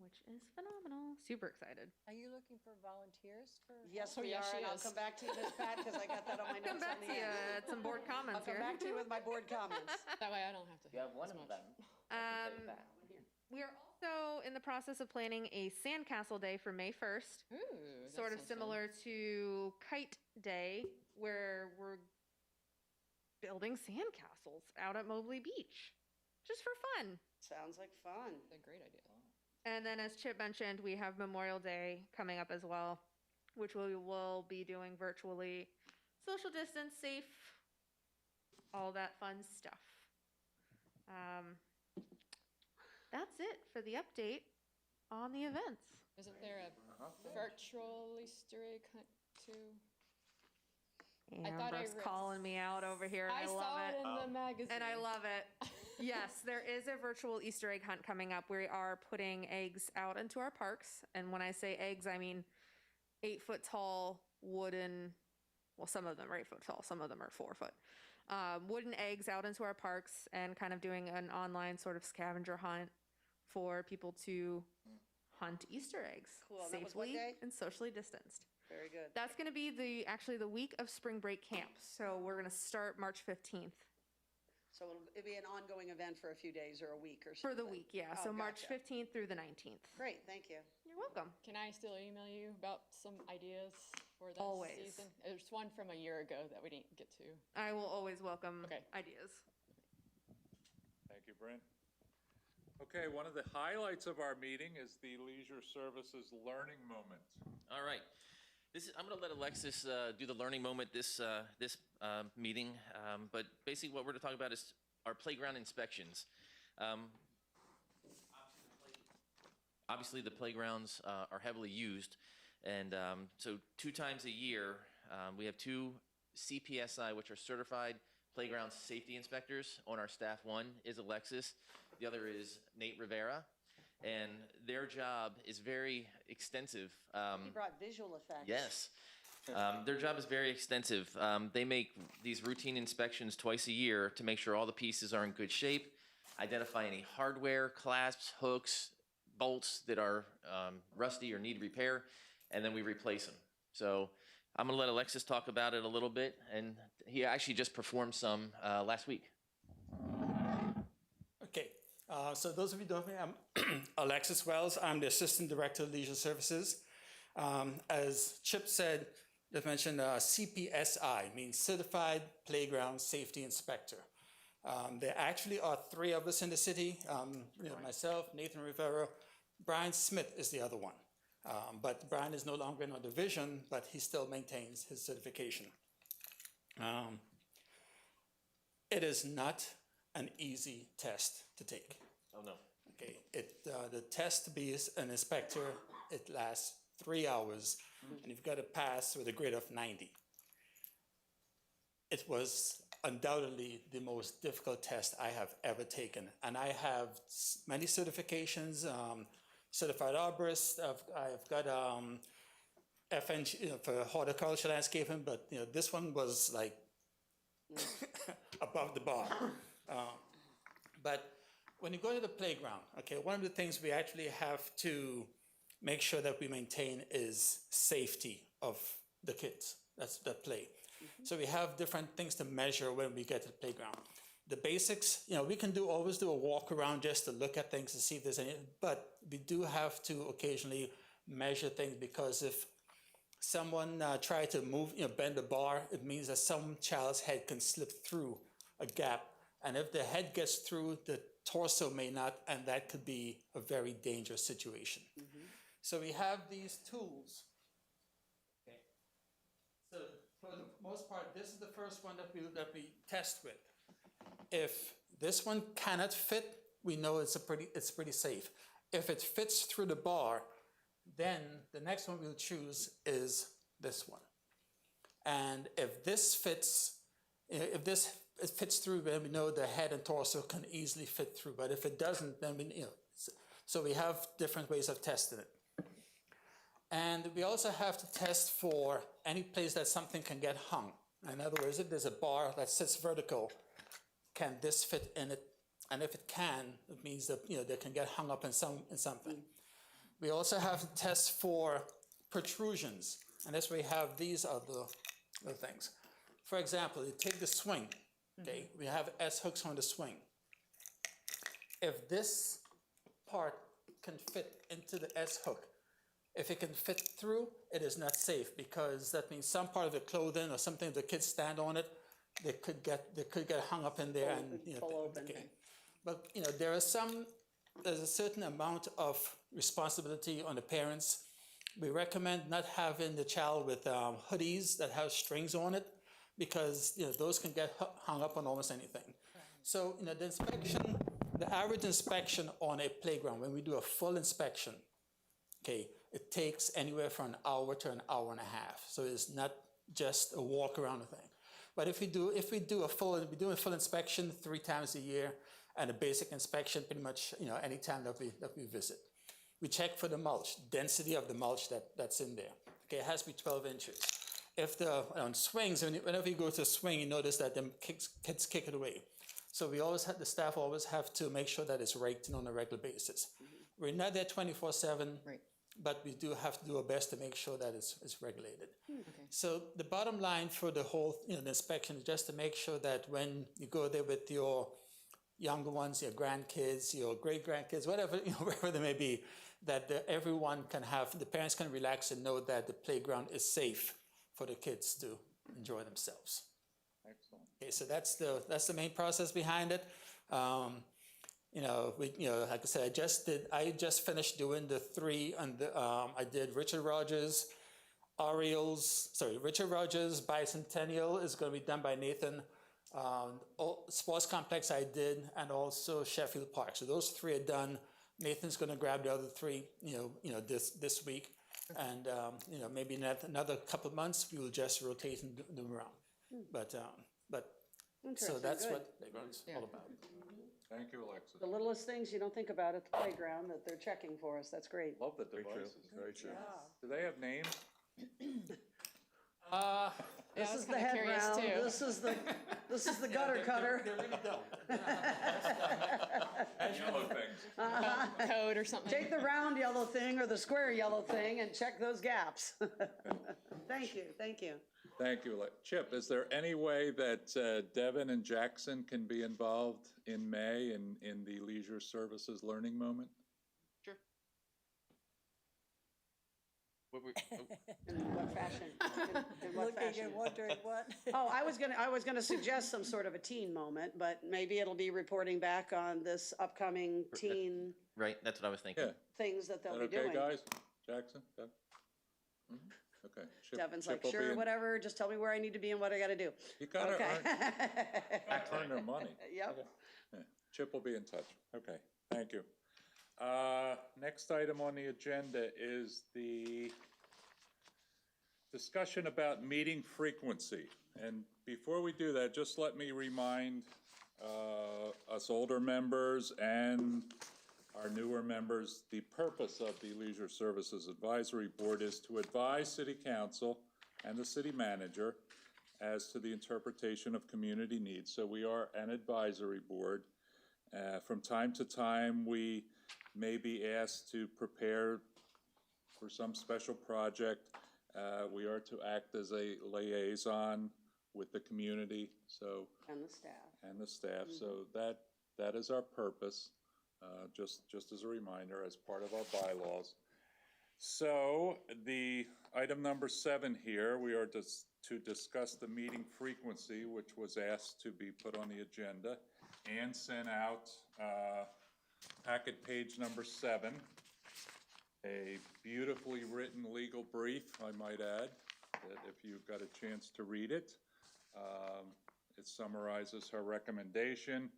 Which is phenomenal. Super excited. are you looking for volunteers for? Yes, Oh, we yeah, are, she and I'll is. come back to you, Ms. Pat, because I got that on my Come notes on back the to you end. at some board I'll comments come here. back to you with my board comments. That way I don't have to. You have one as of much. them. I can take that. We are also in the process of planning a sandcastle day for May 1st. Ooh, that Sort of sounds fun. similar to Kite Day, where we're building sandcastles out at Mobley Beach, just for fun. Sounds like fun. That's a great idea. And then, as Chip mentioned, we have Memorial Day coming up as well, which we will be doing virtually, social distance, safe, all that fun stuff. That's it for the update on the events. Isn't there a virtual Easter egg hunt too? thought I Amber's read- calling me out over here. And I love saw it. it in the magazine. And I love it. Yes, there is a virtual Easter egg hunt coming up. We are putting eggs out into our parks. And when I say eggs, I mean 8-foot tall wooden, well, some of them are 8-foot tall, some of them are 4-foot. Wooden eggs out into our parks and kind of doing an online sort of scavenger hunt for people to hunt Easter eggs Cool. And that was what safely day? and socially distanced. Very good. That's going to be actually the week of spring break camp. So we're going to start March 15th. So it'll be an ongoing event for a few days or a week or For something? the week, yeah. Oh, So March gotcha. 15th through the 19th. Great, thank you. You're welcome. Can I still email you about some ideas for that Always. season? There's one from a year ago that we didn't get to. I will always welcome Okay. ideas. Thank you, Brent. Okay, one of the highlights of our meeting is the Leisure Services Learning Moment. All right. I'm going to let Alexis do the learning moment this meeting. But basically, what we're going to talk about is our playground inspections. Obviously, the playgrounds are heavily used, and so 2 times a year we have 2 CPSI, which are certified playground safety inspectors. On our staff, one is Alexis, the other is Nate Rivera, and their job is very extensive. He brought visual effects. Yes. Their job is very extensive. They make these routine inspections twice a year to make sure all the pieces are in good shape, identify any hardware, clasps, hooks, bolts that are rusty or need repair, and then we replace them. So I'm going to let Alexis talk about it a little bit, and he actually just performed some last week. Okay, so those of you who don't know me, I'm Alexis Wells. I'm the Assistant Director of Leisure Services. As Chip said, just mentioned CPSI, means Certified Playground Safety Inspector. There actually are 3 of us in the city, myself, Nathan Rivera, Brian Smith is the other one. But Brian is no longer in our division, but he still maintains his certification. It is not an easy test to take. Oh, no. Okay, the test to be an inspector, it lasts 3 hours, and you've got to pass with a grade of 90. It was undoubtedly the most difficult test I have ever taken, and I have many certifications, certified arborist. I've got FN for horticulture landscaping, but this one was like above the bar. But when you go to the playground, okay, one of the things we actually have to make sure that we maintain is safety of the kids that play. So we have different things to measure when we get to the playground. The basics, we can always do a walk around just to look at things to see if there's any, but we do have to occasionally measure things, because if someone try to move, bend the bar, it means that some child's head can slip through a gap. And if the head gets through, the torso may not, and that could be a very dangerous situation. So we have these tools. Okay. So for the most part, this is the first one that we test with. If this one cannot fit, we know it's pretty safe. If it fits through the bar, then the next one we'll choose is this one. And if this fits, it fits through, then we know the head and torso can easily fit through. But if it doesn't, then so we have different ways of testing it. And we also have to test for any place that something can get hung. In other words, if there's a bar that sits vertical, can this fit in it? And if it can, it means that they can get hung up in something. We also have to test for protrusions, and that's where we have these other things. For example, you take the swing. Okay, we have S hooks on the swing. If this part can fit into the S hook, if it can fit through, it is not safe, because that means some part of the clothing or something, the kids stand on it, they could get hung up in there and Pull open. okay. But there's a certain amount of responsibility on the parents. We recommend not having the child with hoodies that have strings on it, because those can get hung up on almost anything. So the inspection, the average inspection on a playground, when we do a full inspection, okay, it takes anywhere from an hour to an hour and a half. So it's not just a walk around the thing. But if we do a full inspection 3 times a year, and a basic inspection pretty much any time that we visit. We check for the mulch, density of the mulch that's in there. Okay, it has to be 12 inches. If on swings, whenever you go to a swing, you notice that the kids kick it away. So the staff always have to make sure that it's raked in on a regular basis. We're not there 24/7. Right. But we do have to do our best to make sure that it's regulated. Okay. So the bottom line for the whole the inspection is just to make sure that when you go there with your younger ones, your grandkids, your great-grandkids, whatever, wherever they may be, that everyone can the parents can relax and know that the playground is safe for the kids to enjoy themselves. Excellent. Okay, so that's the main process behind it. Like I said, I just finished doing the three, I did Richard Rogers, Bicentennial is going to be done by Nathan. Sports Complex I did, and also Sheffield Park. So those three are done. Nathan's going to grab the other three, this week. And, maybe another couple of months, we will just rotate and do them around. But so Interesting, that's good. what Playground's all about. Thank you, Alexis. The littlest things you don't think about at the playground that they're checking for us. That's great. Love the Very true, devices. very true. Do they have names? This I was is the kinda head curious, round, too. this is the gutter cutter. They really don't. Yellow things. Code or something. Take the round yellow thing or the square yellow thing and check those gaps. Thank you, thank you. Thank you. Chip, is there any way that Devin and Jackson can be involved in May in the Leisure Services Learning Moment? Sure. In what fashion? In what Looking fashion? and wondering what. Oh, I was gonna suggest some sort of a teen moment, but maybe it'll be reporting back on this upcoming teen Right, that's what I was thinking. Yeah. things that Is they'll that be okay, doing. guys? Jackson? Devin? Okay. Chip- Devin's Chip like, will be sure, in- whatever, just tell me where I need to be and what I gotta do. You gotta Okay. earn their money. Yep. Yeah. Chip will be in touch. Okay, thank you. Next item on the agenda is the discussion about meeting frequency. And before we do that, just let me remind us older members and our newer members, the purpose of the Leisure Services Advisory Board is to advise City Council and the City Manager as to the interpretation of community needs. So we are an advisory board. From time to time, we may be asked to prepare for some special project. We are to act as a liaison with the community, so. And the staff. And the staff, so that is our purpose, just as a reminder, as part of our bylaws. So, the item number 7 here, we are to discuss the meeting frequency, which was asked to be put on the agenda, and sent out, packet page number 7, a beautifully written legal brief, I might add, that if you've got a chance to read it. It summarizes her recommendation,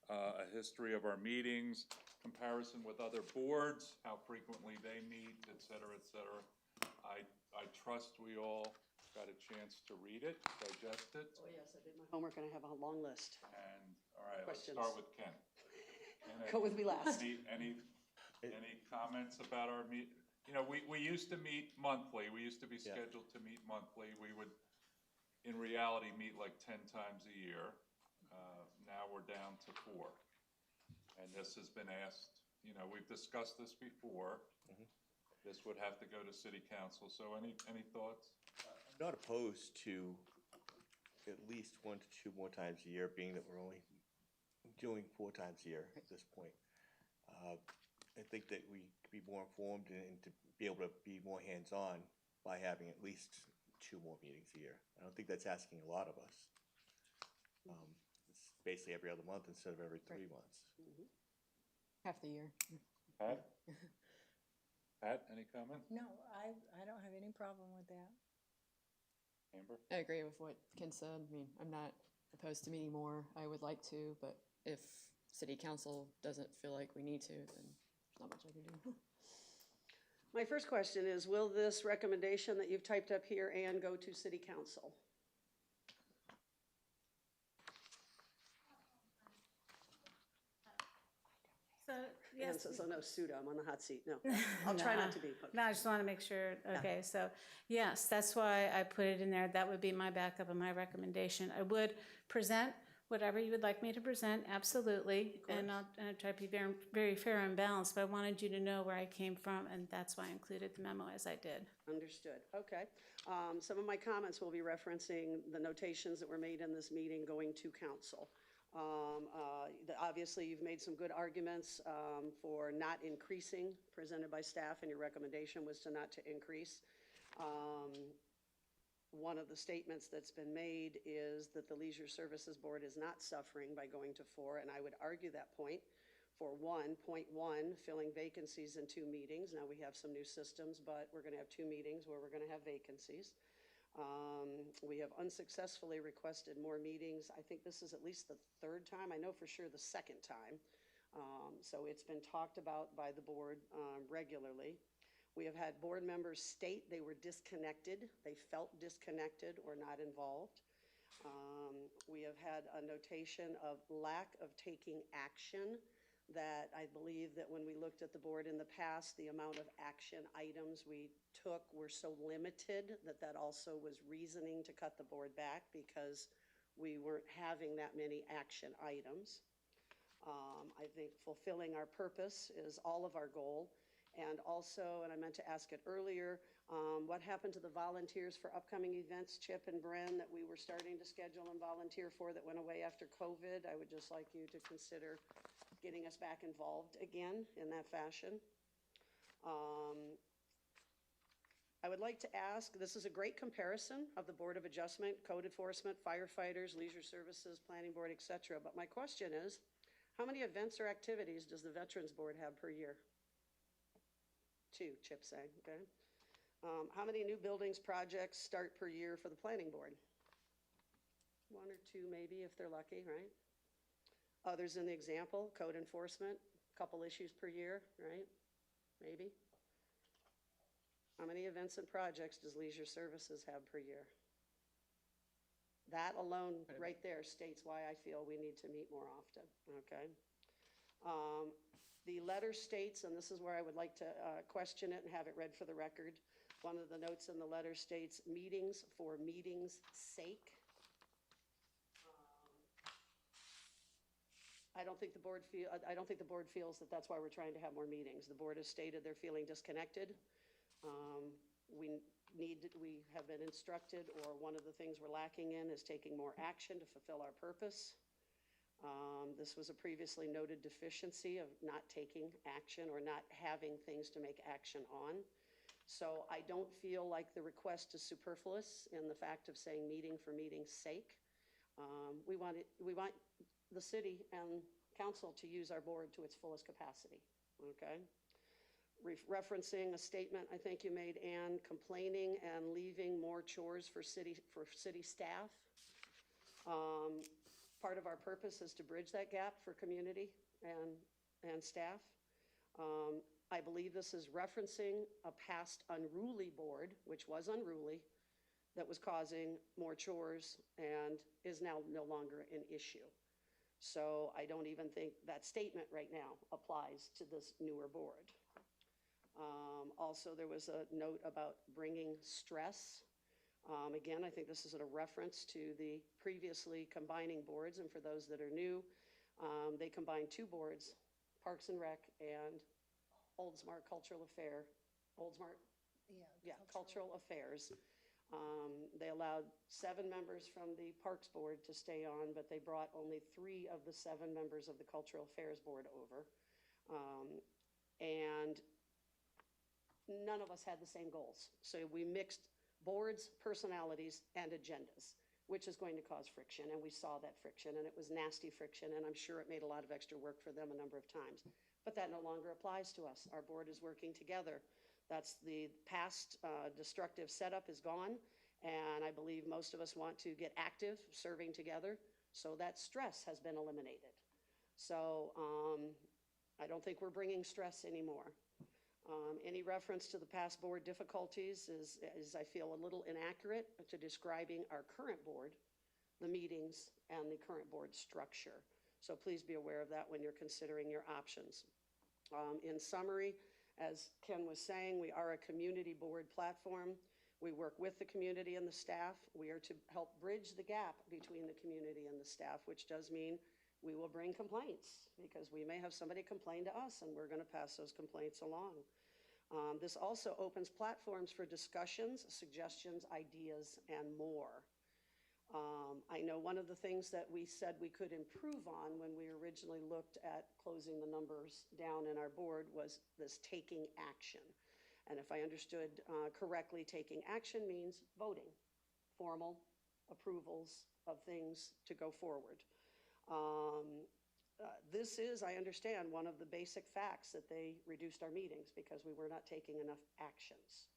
a history of our meetings, comparison with other boards, how frequently they meet, et cetera, et cetera. I trust we all got a chance to read it, digest it. Oh, yes, I did my homework and I have a long list. And, all right, let's Questions? start with Ken. Go with me last. Any comments about our we used to meet monthly. We used to be scheduled to meet monthly. We would, in reality, meet like 10 times a year. Now we're down to 4. And this has been asked, we've discussed this before. This would have to go to City Council. So any thoughts? I'm not opposed to at least 1 to 2 more times a year, being that we're only doing 4 times a year at this point. I think that we could be more informed and to be able to be more hands-on by having at least 2 more meetings a year. I don't think that's asking a lot of us. It's basically every other month instead of every 3 months. Half the year. Pat? Pat, any comment? No, I don't have any problem with that. Amber? I agree with what Ken said. I mean, I'm not opposed to meeting more. I would like to, but if City Council doesn't feel like we need to, then there's not much I can do. My first question is, will this recommendation that you've typed up here and go to City Council? So, Ann yes. says, oh no, pseudo, I'm on the hot seat. No, I'll try not to be. Okay. No, I just want to make sure, okay, so, yes, that's why I put it in there. That would be my backup and my recommendation. I would present whatever you would like me to present, absolutely. And I'll try to be very, very fair and balanced, but I wanted you to know where I came from, and that's why I included the memo as I did. Understood, okay. Some of my comments will be referencing the notations that were made in this meeting going to council. Obviously, you've made some good arguments for not increasing, presented by staff, and your recommendation was to not to increase. One of the statements that's been made is that the Leisure Services Board is not suffering by going to 4, and I would argue that point. for 1.1, filling vacancies in 2 meetings. Now we have some new systems, but we're going to have 2 meetings where we're going to have vacancies. We have unsuccessfully requested more meetings. I think this is at least the 3rd time. I know for sure the 2nd time. So it's been talked about by the board regularly. We have had board members state they were disconnected. They felt disconnected or not involved. We have had a notation of lack of taking action, that I believe that when we looked at the board in the past, the amount of action items we took were so limited that that also was reasoning to cut the board back because we weren't having that many action items. I think fulfilling our purpose is all of our goal. And also, and I meant to ask it earlier, what happened to the volunteers for upcoming events, Chip and Bren, that we were starting to schedule and volunteer for that went away after COVID? I would just like you to consider getting us back involved again in that fashion. I would like to ask, this is a great comparison of the Board of Adjustment, Code Enforcement, firefighters, leisure services, planning board, et cetera. But my question is, how many events or activities does the Veterans Board have per year? 2, Chip saying, okay. How many new buildings projects start per year for the planning board? 1 or 2 maybe if they're lucky, right? Others in the example, code enforcement, a couple issues per year, right? Maybe. How many events and projects does leisure services have per year? That alone right there states why I feel we need to meet more often, okay? The letter states, and this is where I would like to question it and have it read for the record. One of the notes in the letter states, meetings for meetings' sake. I don't think the board feels that that's why we're trying to have more meetings. The board has stated they're feeling disconnected. We have been instructed, or one of the things we're lacking in is taking more action to fulfill our purpose. This was a previously noted deficiency of not taking action or not having things to make action on. So I don't feel like the request is superfluous in the fact of saying meeting for meeting's sake. We want the city and council to use our board to its fullest capacity, okay? Referencing a statement I think you made, Ann, complaining and leaving more chores for city staff. Part of our purpose is to bridge that gap for community and staff. I believe this is referencing a past unruly board, which was unruly, that was causing more chores and is now no longer an issue. So I don't even think that statement right now applies to this newer board. Also, there was a note about bringing stress. Again, I think this is a reference to the previously combining boards, and for those that are new, they combined 2 boards, Parks and Rec and Oldsmar Cultural Affair. Oldsmar, yeah, Cultural Affairs. They allowed 7 members from the Parks Board to stay on, but they brought only 3 of the 7 members of the Cultural Affairs Board over. And none of us had the same goals. So we mixed boards, personalities, and agendas, which is going to cause friction, and we saw that friction, and it was nasty friction, and I'm sure it made a lot of extra work for them a number of times. But that no longer applies to us. Our board is working together. That's the past destructive setup is gone, and I believe most of us want to get active, serving together, so that stress has been eliminated. So I don't think we're bringing stress anymore. Any reference to the past board difficulties is I feel, a little inaccurate to describing our current board, the meetings, and the current board structure. So please be aware of that when you're considering your options. In summary, as Ken was saying, we are a community board platform. We work with the community and the staff. We are to help bridge the gap between the community and the staff, which does mean we will bring complaints, because we may have somebody complain to us and we're going to pass those complaints along. This also opens platforms for discussions, suggestions, ideas, and more. I know one of the things that we said we could improve on when we originally looked at closing the numbers down in our board was this taking action. And if I understood correctly, taking action means voting, formal approvals of things to go forward. this is, I understand, one of the basic facts that they reduced our meetings because we were not taking enough actions.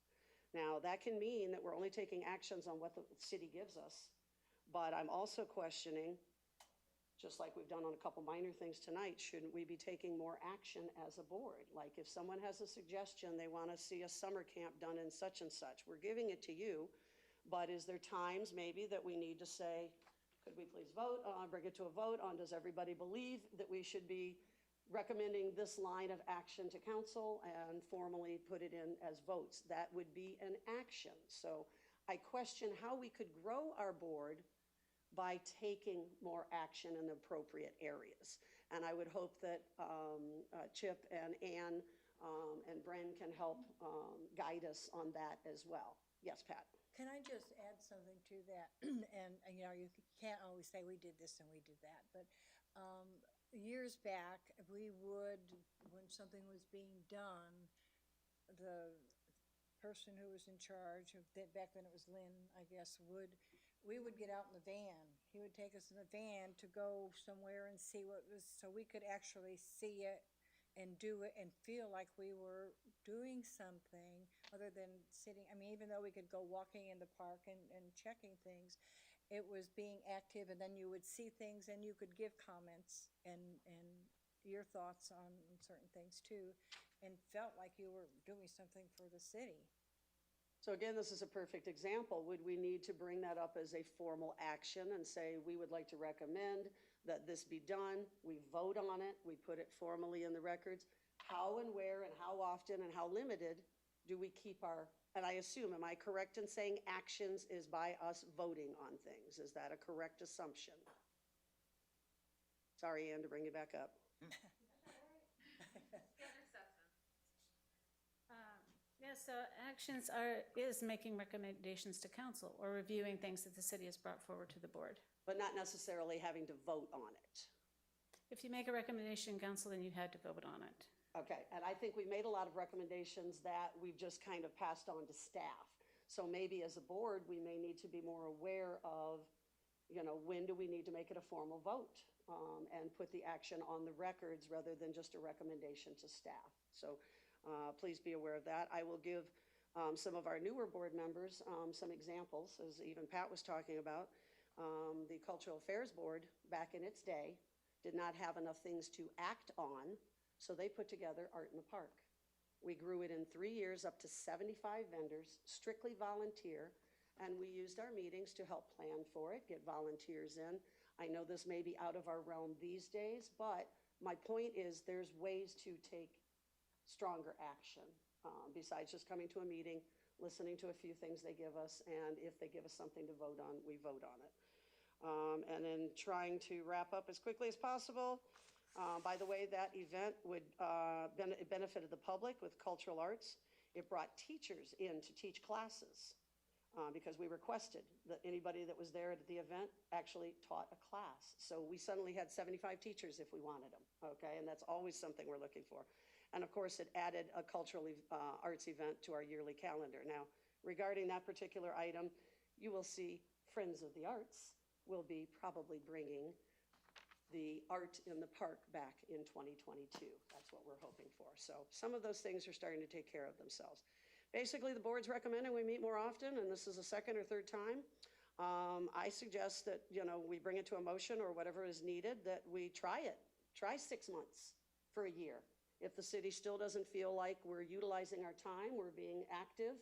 Now, that can mean that we're only taking actions on what the city gives us, but I'm also questioning, just like we've done on a couple minor things tonight, shouldn't we be taking more action as a board? Like if someone has a suggestion, they want to see a summer camp done in such and such, we're giving it to you, but is there times maybe that we need to say, could we please vote, bring it to a vote on, does everybody believe that we should be recommending this line of action to council and formally put it in as votes? That would be an action. So I question how we could grow our board by taking more action in the appropriate areas. And I would hope that Chip and Ann and Bren can help guide us on that as well. Yes, Pat? Can I just add something to that? And, you know, you can't always say we did this and we did that, but years back, we would, when something was being done, the person who was in charge of that, back when it was Lynn, I guess, we would get out in the van. He would take us in the van to go somewhere and see what was, so we could actually see it and do it and feel like we were doing something other than sitting. I mean, even though we could go walking in the park and checking things, it was being active, and then you would see things and you could give comments and your thoughts on certain things too, and felt like you were doing something for the city. So again, this is a perfect example. Would we need to bring that up as a formal action and say, we would like to recommend that this be done, we vote on it, we put it formally in the records? How and where and how often and how limited do we keep our, and I assume, am I correct in saying actions is by us voting on things? Is that a correct assumption? Sorry, Ann, to bring you back up. Yeah, so actions is making recommendations to council or reviewing things that the city has brought forward to the board. But not necessarily having to vote on it. If you make a recommendation, council, then you had to vote on it. Okay, and I think we made a lot of recommendations that we've just kind of passed on to staff. So maybe as a board, we may need to be more aware of, you know, when do we need to make it a formal vote and put the action on the records rather than just a recommendation to staff. So please be aware of that. I will give some of our newer board members some examples, as even Pat was talking about. The Cultural Affairs Board, back in its day, did not have enough things to act on, so they put together Art in the Park. We grew it in 3 years up to 75 vendors, strictly volunteer, and we used our meetings to help plan for it, get volunteers in. I know this may be out of our realm these days, but my point is there's ways to take stronger action besides just coming to a meeting, listening to a few things they give us, and if they give us something to vote on, we vote on it. And then trying to wrap up as quickly as possible. By the way, that event would it benefited the public with cultural arts. It brought teachers in to teach classes because we requested that anybody that was there at the event actually taught a class. So we suddenly had 75 teachers if we wanted them, okay? And that's always something we're looking for. And of course, it added a cultural arts event to our yearly calendar. Now, regarding that particular item, you will see Friends of the Arts will be probably bringing the art in the park back in 2022. That's what we're hoping for. So some of those things are starting to take care of themselves. Basically, the board's recommending we meet more often, and this is the second or third time. I suggest that, you know, we bring it to a motion or whatever is needed, that we try it. Try 6 months for a year. If the city still doesn't feel like we're utilizing our time, we're being active,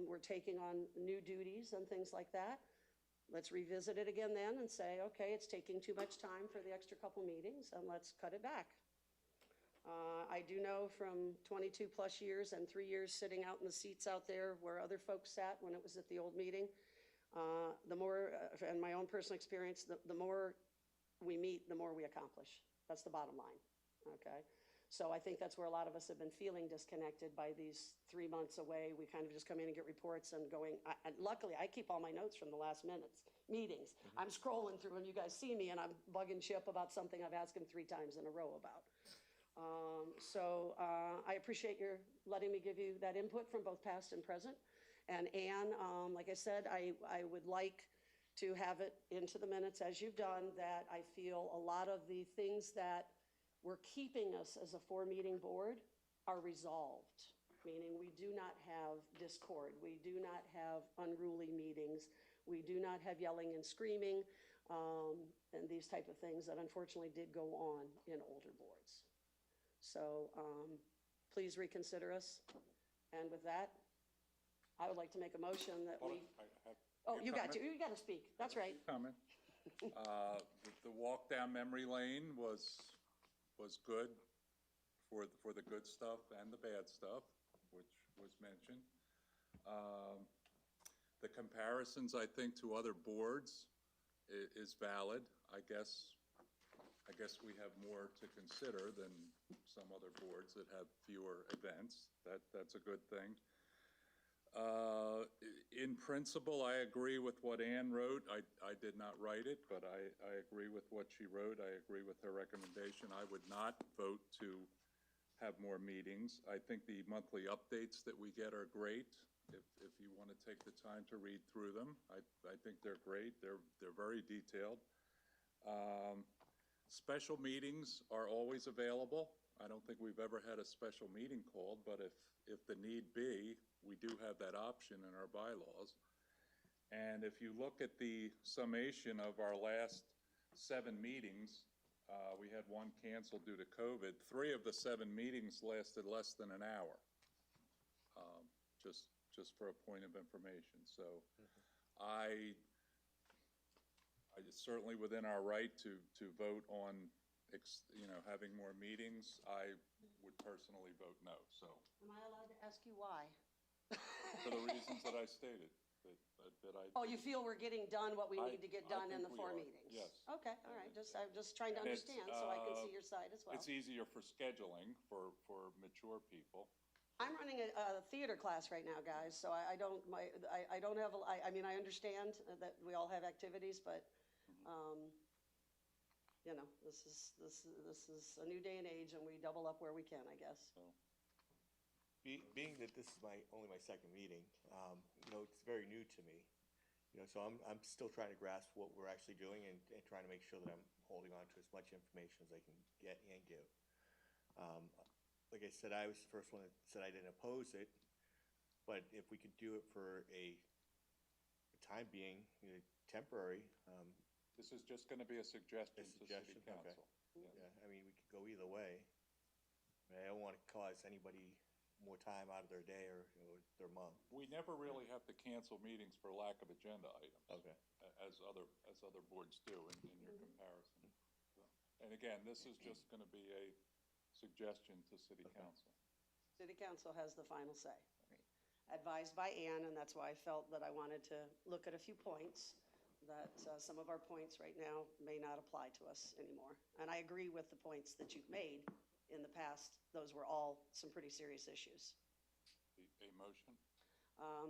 we're taking on new duties and things like that, let's revisit it again then and say, okay, it's taking too much time for the extra couple meetings, and let's cut it back. I do know from 22 plus years and 3 years sitting out in the seats out there where other folks sat when it was at the old meeting, the more, and my own personal experience, the more we meet, the more we accomplish. That's the bottom line, okay? So I think that's where a lot of us have been feeling disconnected by these 3 months away. We kind of just come in and get reports and going, and luckily I keep all my notes from the last meetings. I'm scrolling through and you guys see me and I'm bugging Chip about something I've asked him 3 times in a row about. I appreciate your letting me give you that input from both past and present. And Ann, like I said, I would like to have it into the minutes as you've done, that I feel a lot of the things that were keeping us as a four-meeting board are resolved, meaning we do not have discord, we do not have unruly meetings, we do not have yelling and screaming, and these type of things that unfortunately did go on in older boards. So please reconsider us. And with that, I would like to make a motion that we, oh, you got to speak. That's right. Comment. The walk down memory lane was good for the good stuff and the bad stuff, which was mentioned. The comparisons, I think, to other boards is valid. I guess we have more to consider than some other boards that have fewer events. That's a good thing. In principle, I agree with what Ann wrote. I did not write it, but I agree with what she wrote. I agree with her recommendation. I would not vote to have more meetings. I think the monthly updates that we get are great. If you want to take the time to read through them, I think they're great. They're very detailed. Special meetings are always available. I don't think we've ever had a special meeting called, but if the need be, we do have that option in our bylaws. And if you look at the summation of our last 7 meetings, we had one canceled due to COVID. 3 of the 7 meetings lasted less than an hour, just for a point of information. So it's certainly within our right to vote on, having more meetings. I would personally vote no, so. Am I allowed to ask you why? For the reasons that I stated, that I. Oh, you feel we're getting done what we need to get done in the think we 4 are, meetings? yes. Okay, all right, I'm just trying to And it's, understand so I can see your side as well. It's easier for scheduling for mature people. I'm running a theater class right now, guys, so I don't have, I mean, I understand that we all have activities, but, this is a new day and age, and we double up where we can, I guess. So, Being that this is only my second meeting, it's very new to me. So I'm still trying to grasp what we're actually doing and trying to make sure that I'm holding on to as much information as I can get and give. Like I said, I was the first one that said I didn't oppose it, but if we could do it for a time being, temporary. this is just going to be a suggestion to City Okay. Council. Yeah, I mean, we could go either way. I don't want to cause anybody more time out of their day or their month. We never really have to cancel meetings for lack of agenda items. Okay. As other boards do in your comparison. So, and again, this is just going to be a suggestion to City Council. City Council has the final say. Advised by Ann, and that's why I felt that I wanted to look at a few points, that some of our points right now may not apply to us anymore. And I agree with the points that you've made in the past. Those were all some pretty serious issues. A motion? I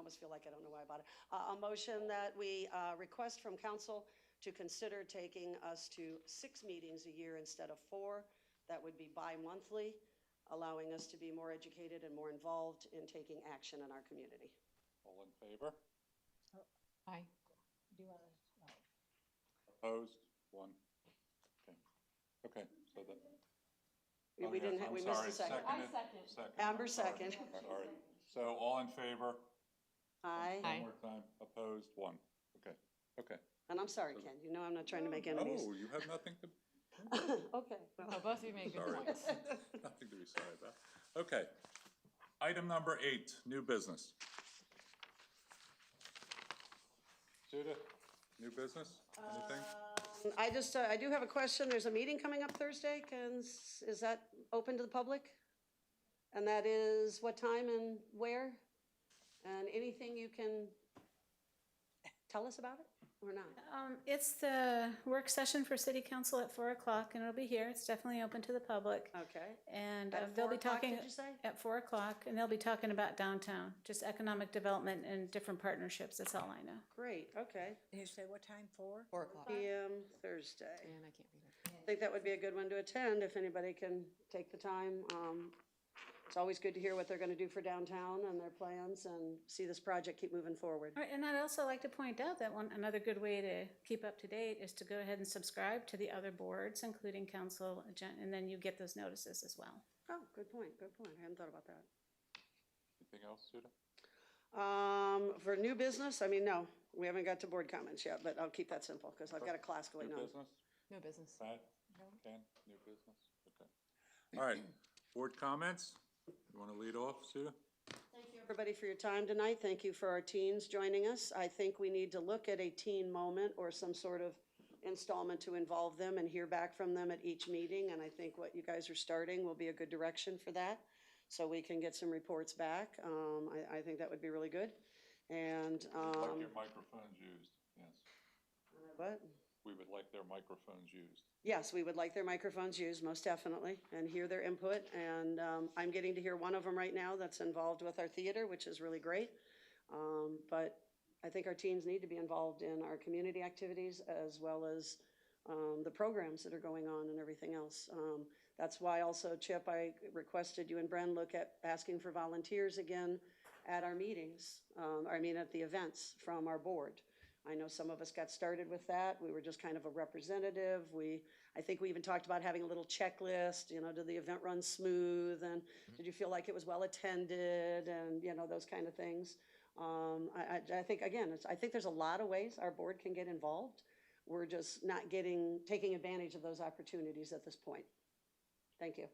almost feel like I don't know why I bought it. A motion that we request from council to consider taking us to 6 meetings a year instead of 4. That would be bi-monthly, allowing us to be more educated and more involved in taking action in our community. All in favor? Aye. Do you want to, Opposed? 1. Okay, so that. We didn't have, we missed a second. Second. Amber, I'm sorry. second. Sorry. So all in favor? Aye. One more time. Opposed? 1. Okay. And I'm sorry, Ken, you know I'm not trying to make enemies. No, you have nothing to, Okay. well. Oh, both of you made good Sorry. points. nothing to be sorry about. Okay. Item number 8, new business. Judith, new business? Anything? I do have a question. There's a meeting coming up Thursday. Is that open to the public? And that is what time and where? And anything you can tell us about it or not? It's the work session for city council at 4 o'clock, and it'll be here. It's definitely open to the public. Okay. And At they'll 4 be o'clock, talking did you say? at 4 o'clock, and they'll be talking about downtown, just economic development and different partnerships. That's all I know. Great, okay. you say what time, 4? 4 o'clock. PM Thursday. And I can't be there. I think that would be a good one to attend if anybody can take the time. It's always good to hear what they're gonna do for downtown and their plans and see this project keep moving forward. All right, and I'd also like to point out that another good way to keep up to date is to go ahead and subscribe to the other boards, including council, and then you get those notices as well. Oh, good point, good point. I hadn't thought about that. Anything else, Suda? For new business, I mean, no, we haven't got to board comments yet, but I'll keep that simple, because I've got a class going New on. business? No business. Pat? Ken? New business? Okay. All right, board comments? You want to lead off, Suda? Thank you, everybody, for your time tonight. Thank you for our teens joining us. I think we need to look at a teen moment or some sort of installment to involve them and hear back from them at each meeting, and I think what you guys are starting will be a good direction for that, so we can get some reports back. I think that would be really good. And, Like your microphones used, yes. what? We would like their microphones used. Yes, we would like their microphones used, most definitely, and hear their input. And I'm getting to hear one of them right now that's involved with our theater, which is really great. But I think our teens need to be involved in our community activities as well as the programs that are going on and everything else. That's why also, Chip, I requested you and Bren look at asking for volunteers again at our meetings, at the events from our board. I know some of us got started with that. We were just kind of a representative. I think we even talked about having a little checklist, did the event run smooth? And did you feel like it was well attended? And, those kind of things. I think, again, I think there's a lot of ways our board can get involved. We're just not taking advantage of those opportunities at this point. Thank you.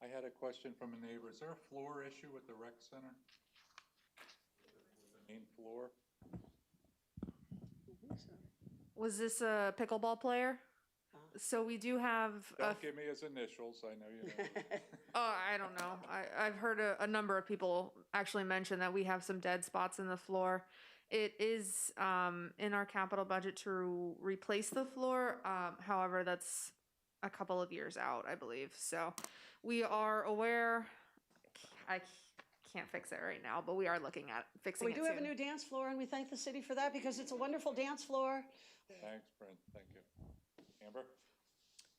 I had a question from a neighbor. Is there a floor issue with the rec center? The main floor? Was this a pickleball player? So we do have. Don't give me his initials, I know you know. Oh, I don't know. I've heard a number of people actually mention that we have some dead spots in the floor. It is in our capital budget to replace the floor. However, that's a couple of years out, I believe. So we are aware. I can't fix it right now, but we are looking at fixing it soon. We do have a new dance floor, and we thank the city for that because it's a wonderful dance floor. Thanks, Brent, thank you. Amber?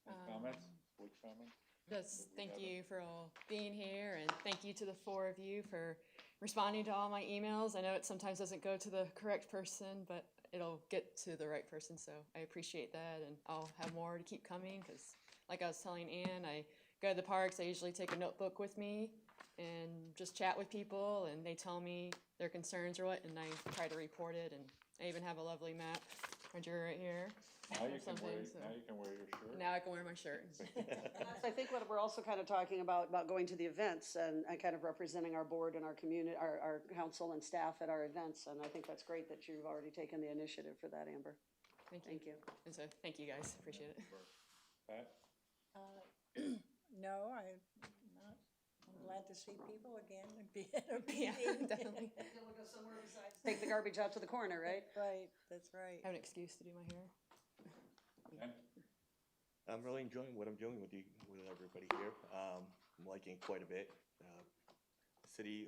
Any comments? Quick comments? Just thank you for all being here, and thank you to the four of you for responding to all my emails. I know it sometimes doesn't go to the correct person, but it'll get to the right person, so I appreciate that, and I'll have more to keep coming, because like I was telling Ann, I go to the parks, I usually take a notebook with me and just chat with people, and they tell me their concerns or what, and I try to report it, and I even have a lovely map right here. Now you can wear your shirt. Now I can wear my shirt. I think what we're also kind of talking about going to the events and kind of representing our board and our community, our council and staff at our events. And I think that's great that you've already taken the initiative for that, Amber. Thank you. And so, thank you guys, appreciate it. Pat? No, I'm glad to see people again and be at a meeting. Yeah, definitely. Take the garbage out to the corner, right? Right, that's right. I have an excuse to do my hair. Ken? I'm really enjoying what I'm doing with everybody here. I'm liking it quite a bit. The city,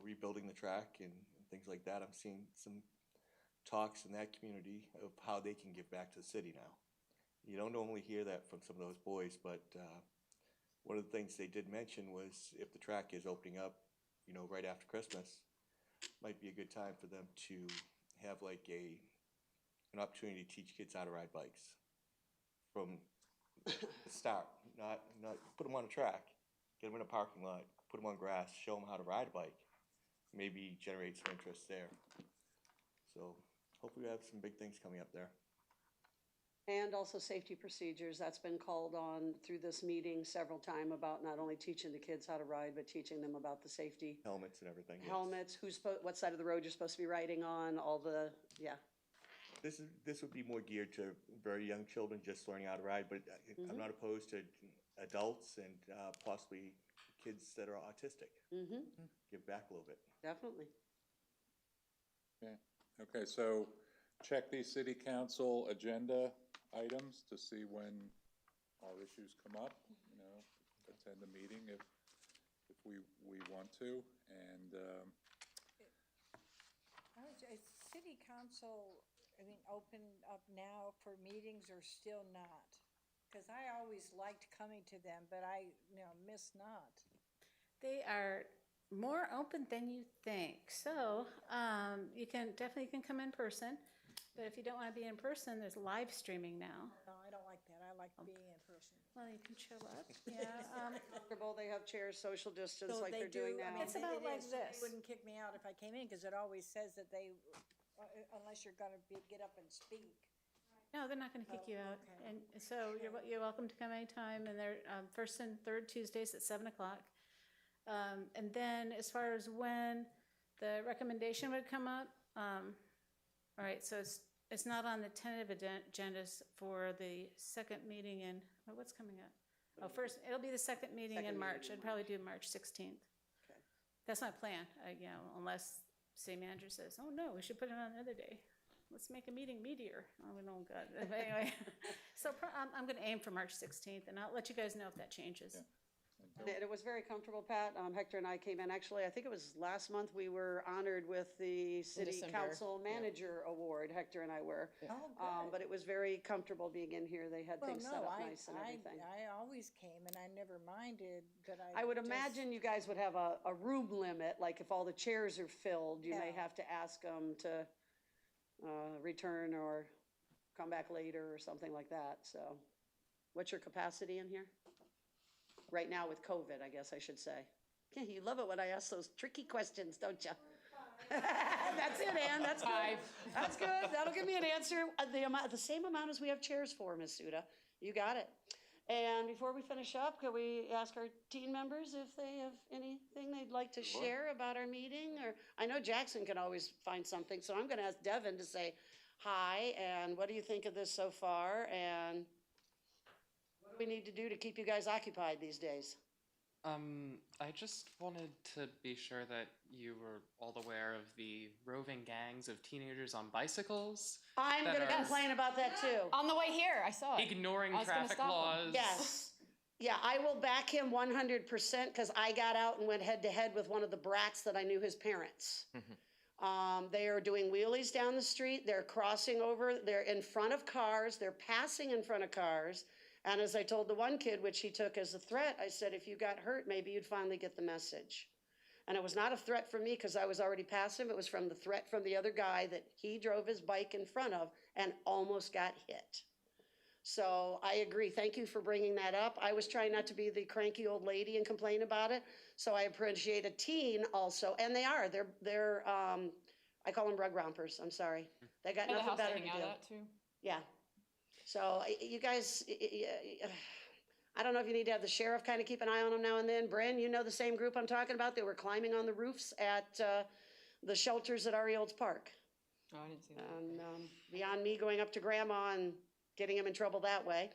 rebuilding the track and things like that. I'm seeing some talks in that community of how they can give back to the city now. You don't normally hear that from some of those boys, but one of the things they did mention was if the track is opening up, right after Christmas, might be a good time for them to have like an opportunity to teach kids how to ride bikes from the start. Not put them on a track, get them in a parking lot, put them on grass, show them how to ride a bike. Maybe generate some interest there. So hopefully we have some big things coming up there. And also safety procedures. That's been called on through this meeting several times about not only teaching the kids how to ride, but teaching them about the safety. Helmets and everything. Yes. Helmets, what side of the road you're supposed to be riding on, yeah. This would be more geared to very young children just learning how to ride, but I'm not opposed to adults and possibly kids that are autistic. Give back a little bit. Definitely. Okay, so check the city council agenda items to see when our issues come up, attend the meeting if we want to, and City council, open up now for meetings or still not? Because I always liked coming to them, but I miss not. They are more open than you think. So you can definitely come in person, but if you don't want to be in person, there's live streaming now. No, I don't like that. I like being in person. Well, you can show up. Yeah. Comfortable, they have chairs, social distance So like they they're doing do, I now. mean, It's about it like is. this. They wouldn't kick me out if I came in, because it always says that they, unless you're gonna get up and speak. No, they're not going to kick you out. okay. And so you're welcome to come anytime, and they're first and third Tuesdays at 7 o'clock. And then as far as when the recommendation would come up, all right, so it's not on the tentative agendas for the second meeting in, what's coming up? Oh, first, it'll be the second meeting Second in meeting March. in I'd probably do March 16th. Okay. That's my plan, unless city manager says, oh, no, we should put it on another day. Let's make a meeting meatier. Oh, no, God. But anyway, so I'm going to aim for March 16th, and I'll let you guys know if that changes. And it was very comfortable, Pat. Hector and I came in, actually, I think it was last month, we were honored with the City December, Council Manager Award, Hector and I were. Oh, good. But it was very comfortable being in here. They had Well, things set no, up nice and everything. I always came and I never minded, but I would just- imagine you guys would have a room limit, like if all the chairs are filled, you may Yeah. have to ask them to return or come back later or something like that, so. What's your capacity in here? Right now with COVID, I guess I should say. Yeah, you love it when I ask those tricky questions, don't you? That's it, Ann, that's good. 5. That's good, that'll give me an answer, the same amount as we have chairs for, Ms. Suda. You got it. And before we finish up, could we ask our team members if they have anything they'd like to share about our meeting? Or, I know Jackson can always find something, so I'm gonna ask Devin to say hi, and what do you think of this so far? And what do we need to do to keep you guys occupied these days? I just wanted to be sure that you were all aware of the roving gangs of teenagers on bicycles. I'm that gonna are complain about that too. On the way here, I saw it. ignoring I was gonna traffic stop 'em. laws. Yes. Yeah, I will back him 100% because I got out and went head to head with one of the brats that I knew his parents. They are doing wheelies down the street. They're crossing over. They're in front of cars. They're passing in front of cars. And as I told the one kid, which he took as a threat, I said, if you got hurt, maybe you'd finally get the message. And it was not a threat from me because I was already past him. It was from the threat from the other guy that he drove his bike in front of and almost got hit. So I agree. Thank you for bringing that up. I was trying not to be the cranky old lady and complain about it. So I appreciate a teen also, and they are. They're I call them rug rompers. I'm sorry. They got And the nothing house better they to hang do. out at too. Yeah. So you guys, I don't know if you need to have the sheriff kind of keep an eye on them now and then. Bren, you know the same group I'm talking about? They were climbing on the roofs at the shelters at Ari Olds Park. Oh, I didn't see that. And beyond me going up to grandma and getting him in trouble that way.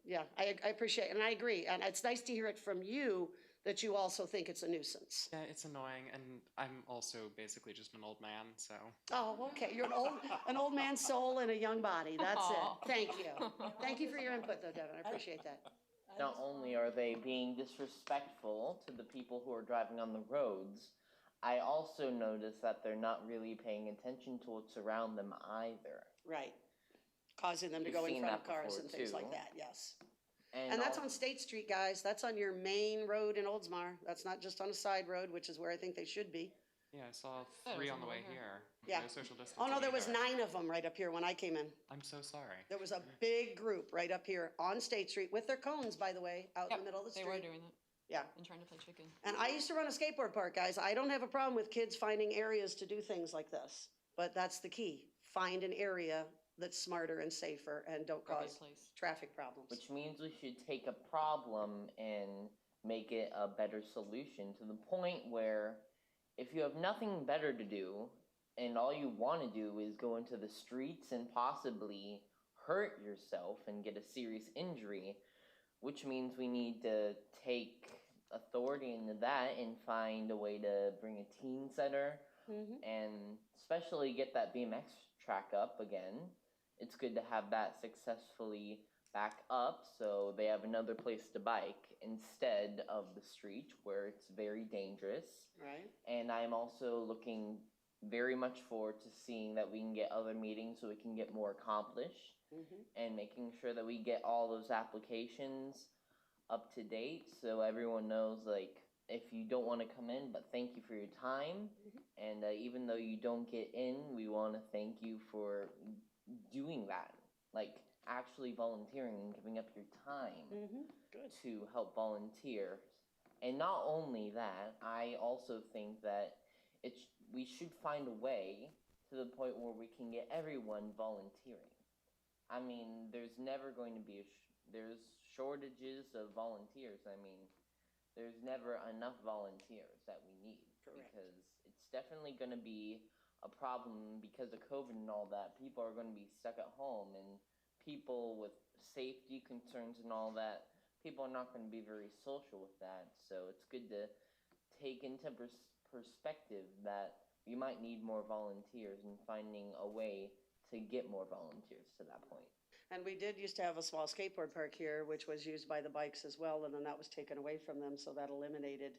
Yeah, I appreciate it, and I agree. And it's nice to hear it from you that you also think it's a nuisance. Yeah, it's annoying, and I'm also basically just an old man, so. Oh, okay, you're an old man's soul in a young body, that's Aw. it. Thank you. Thank you for your input though, Devin, I appreciate that. Not only are they being disrespectful to the people who are driving on the roads, I also notice that they're not really paying attention to what's around them either. Right. Causing them to You've go in seen front of that cars before, and things too. like that, yes. And that's on State Street, guys. That's on your main road in Oldsmar. That's not just on a side road, which is where I think they should be. Yeah, I saw That 3 was on the on way the way here. Yeah. No social distancing. Oh, no, there was either. 9 of them right up here when I came in. I'm so sorry. There was a big group right up here on State Street with their cones, by the way, out in the middle of the They street. were doing that. Yeah. And trying to play chicken. And I used to run a skateboard park, guys. I don't have a problem with kids finding areas to do things like this. But that's the key. Find an area that's smarter and safer and don't Appropriate cause place. traffic problems. Which means we should take a problem and make it a better solution to the point where if you have nothing better to do and all you want to do is go into the streets and possibly hurt yourself and get a serious injury, which means we need to take authority into that and find a way to bring a teen center and especially get that BMX track up again. It's good to have that successfully back up so they have another place to bike instead of the street where it's very dangerous. Right. And I'm also looking very much forward to seeing that we can get other meetings so we can get more accomplished and making sure that we get all those applications up to date so everyone knows, like, if you don't want to come in, but thank you for your time. And even though you don't get in, we want to thank you for doing that, like actually volunteering and giving up your time to help volunteer. And not only that, I also think that we should find a way to the point where we can get everyone volunteering. I mean, there's never going to be there's shortages of volunteers. I mean, there's never enough volunteers that we need. Correct. Because it's definitely going to be a problem because of COVID and all that. People are going to be stuck at home, and people with safety concerns and all that, people are not going to be very social with that. So it's good to take into perspective that we might need more volunteers and finding a way to get more volunteers to that point. And we did used to have a small skateboard park here, which was used by the bikes as well, and then that was taken away from them, so that eliminated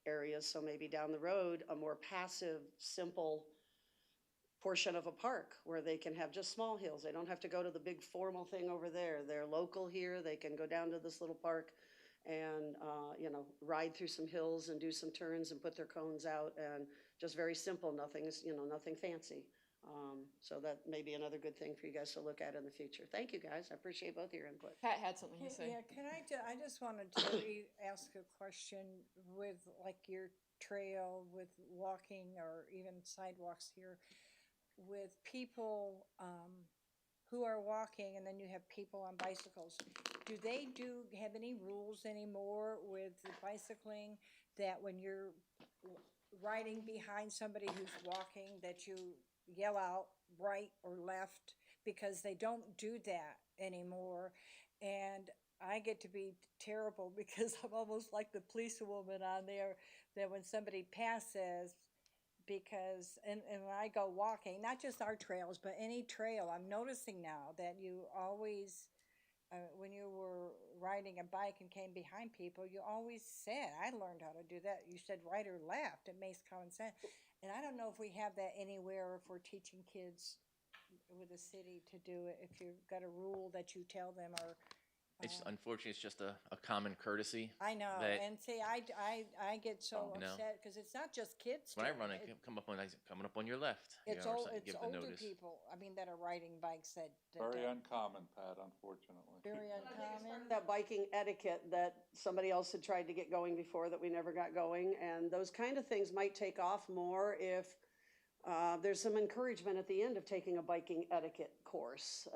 areas. So maybe down the road, a more passive, simple portion of a park where they can have just small hills. They don't have to go to the big formal thing over there. They're local here. They can go down to this little park and, ride through some hills and do some turns and put their cones out, and just very simple, nothing fancy. So that may be another good thing for you guys to look at in the future. Thank you, guys. I appreciate both of your input. Pat had something to say. Yeah, I just wanted to ask a question with like your trail, with walking or even sidewalks here, with people who are walking, and then you have people on bicycles. Do they have any rules anymore with the bicycling that when you're riding behind somebody who's walking, that you yell out right or left? Because they don't do that anymore. And I get to be terrible because I'm almost like the policewoman on there, that when somebody passes, because, and when I go walking, not just our trails, but any trail, I'm noticing now that you always, when you were riding a bike and came behind people, you always said, I learned how to do that. You said right or left. It makes common sense. And I don't know if we have that anywhere, if we're teaching kids with the city to do it, if you've got a rule that you tell them, or It's unfortunately, it's just a common courtesy. I know, that- and see, I get so You know. upset because it's not just kids. When I doing run, I it. coming up on your left. It's or old, something, it's give the older notice. people. I mean, that are riding bikes that Very don't- uncommon, Pat, unfortunately. very uncommon. That biking etiquette that somebody else had tried to get going before that we never got going, and those kind of things might take off more if there's some encouragement at the end of taking a biking etiquette course,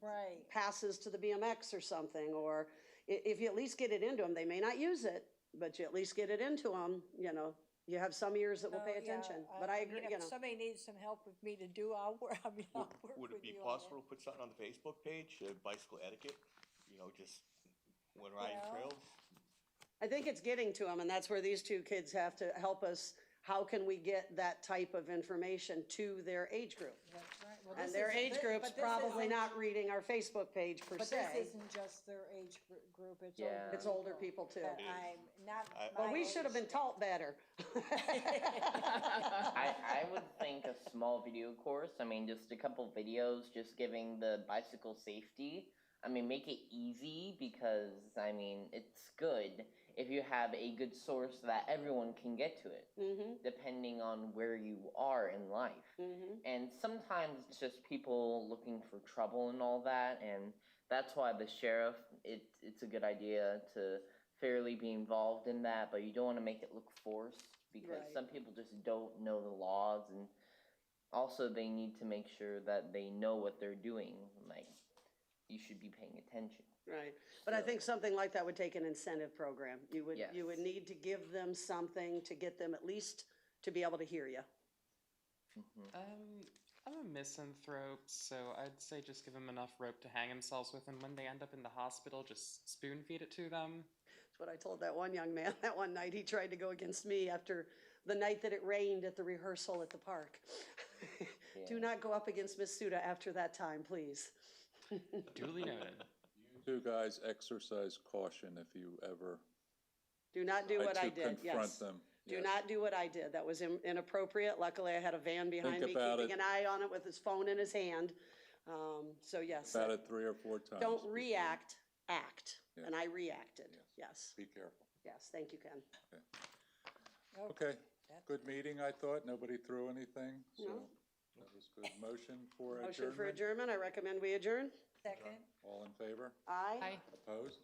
Right. passes to the BMX or something, or if you at least get it into them, they may not use it, but you at least get it into them, you have some ears that will pay Oh, yeah, attention, but I agree, If somebody needs some help with me to do, I'll work, I'll work Would it with be you on possible that. to put something on the Facebook page, bicycle etiquette, just when riding Well- trails? I think it's getting to them, and that's where these two kids have to help us. How can we get that type of information to their age group? That's right. Well, And this their is- age this- group's but this probably isn't- not reading our Facebook page per But se. this isn't just their age group, it's Yeah. older. It's older people too. That I'm not. But my we should have age. been taught better. I would think a small video course, I mean, just a couple videos, just giving the bicycle safety. I mean, make it easy because, I mean, it's good if you have a good source that everyone can get to it, depending on where you are in life. And sometimes it's just people looking for trouble and all that, and that's why the sheriff, it's a good idea to fairly be involved in that, but you don't want to make it look forced because Right. some people just don't know the laws, and also they need to make sure that they know what they're doing. Like, you should be paying attention. Right, but I think something like that would take an incentive program. You would Yes. need to give them something to get them at least to be able to hear you. I'm a misanthrope, so I'd say just give them enough rope to hang themselves with, and when they end up in the hospital, just spoon feed it to them. That's what I told that one young man that one night. He tried to go against me after the night that it rained at the rehearsal at the park. Do not go up against Miss Suda after that time, please. Duly noted. You two guys exercise caution if you ever Do not do try what to I did, confront yes. them. Do Yes. not do what I did. That was inappropriate. Luckily, I had a van behind Think me about keeping it. an eye on it with his phone in his hand. So yes, About it 3 or 4 times. don't react, act. Yeah. And I reacted, yes. Be careful. Yes, thank you, Ken. Okay, good meeting, I thought. Nobody threw anything, so No. that was good. Motion for Motion for adjournment? adjournment, I recommend we adjourn. Second? All in favor? Aye. Aye. Opposed?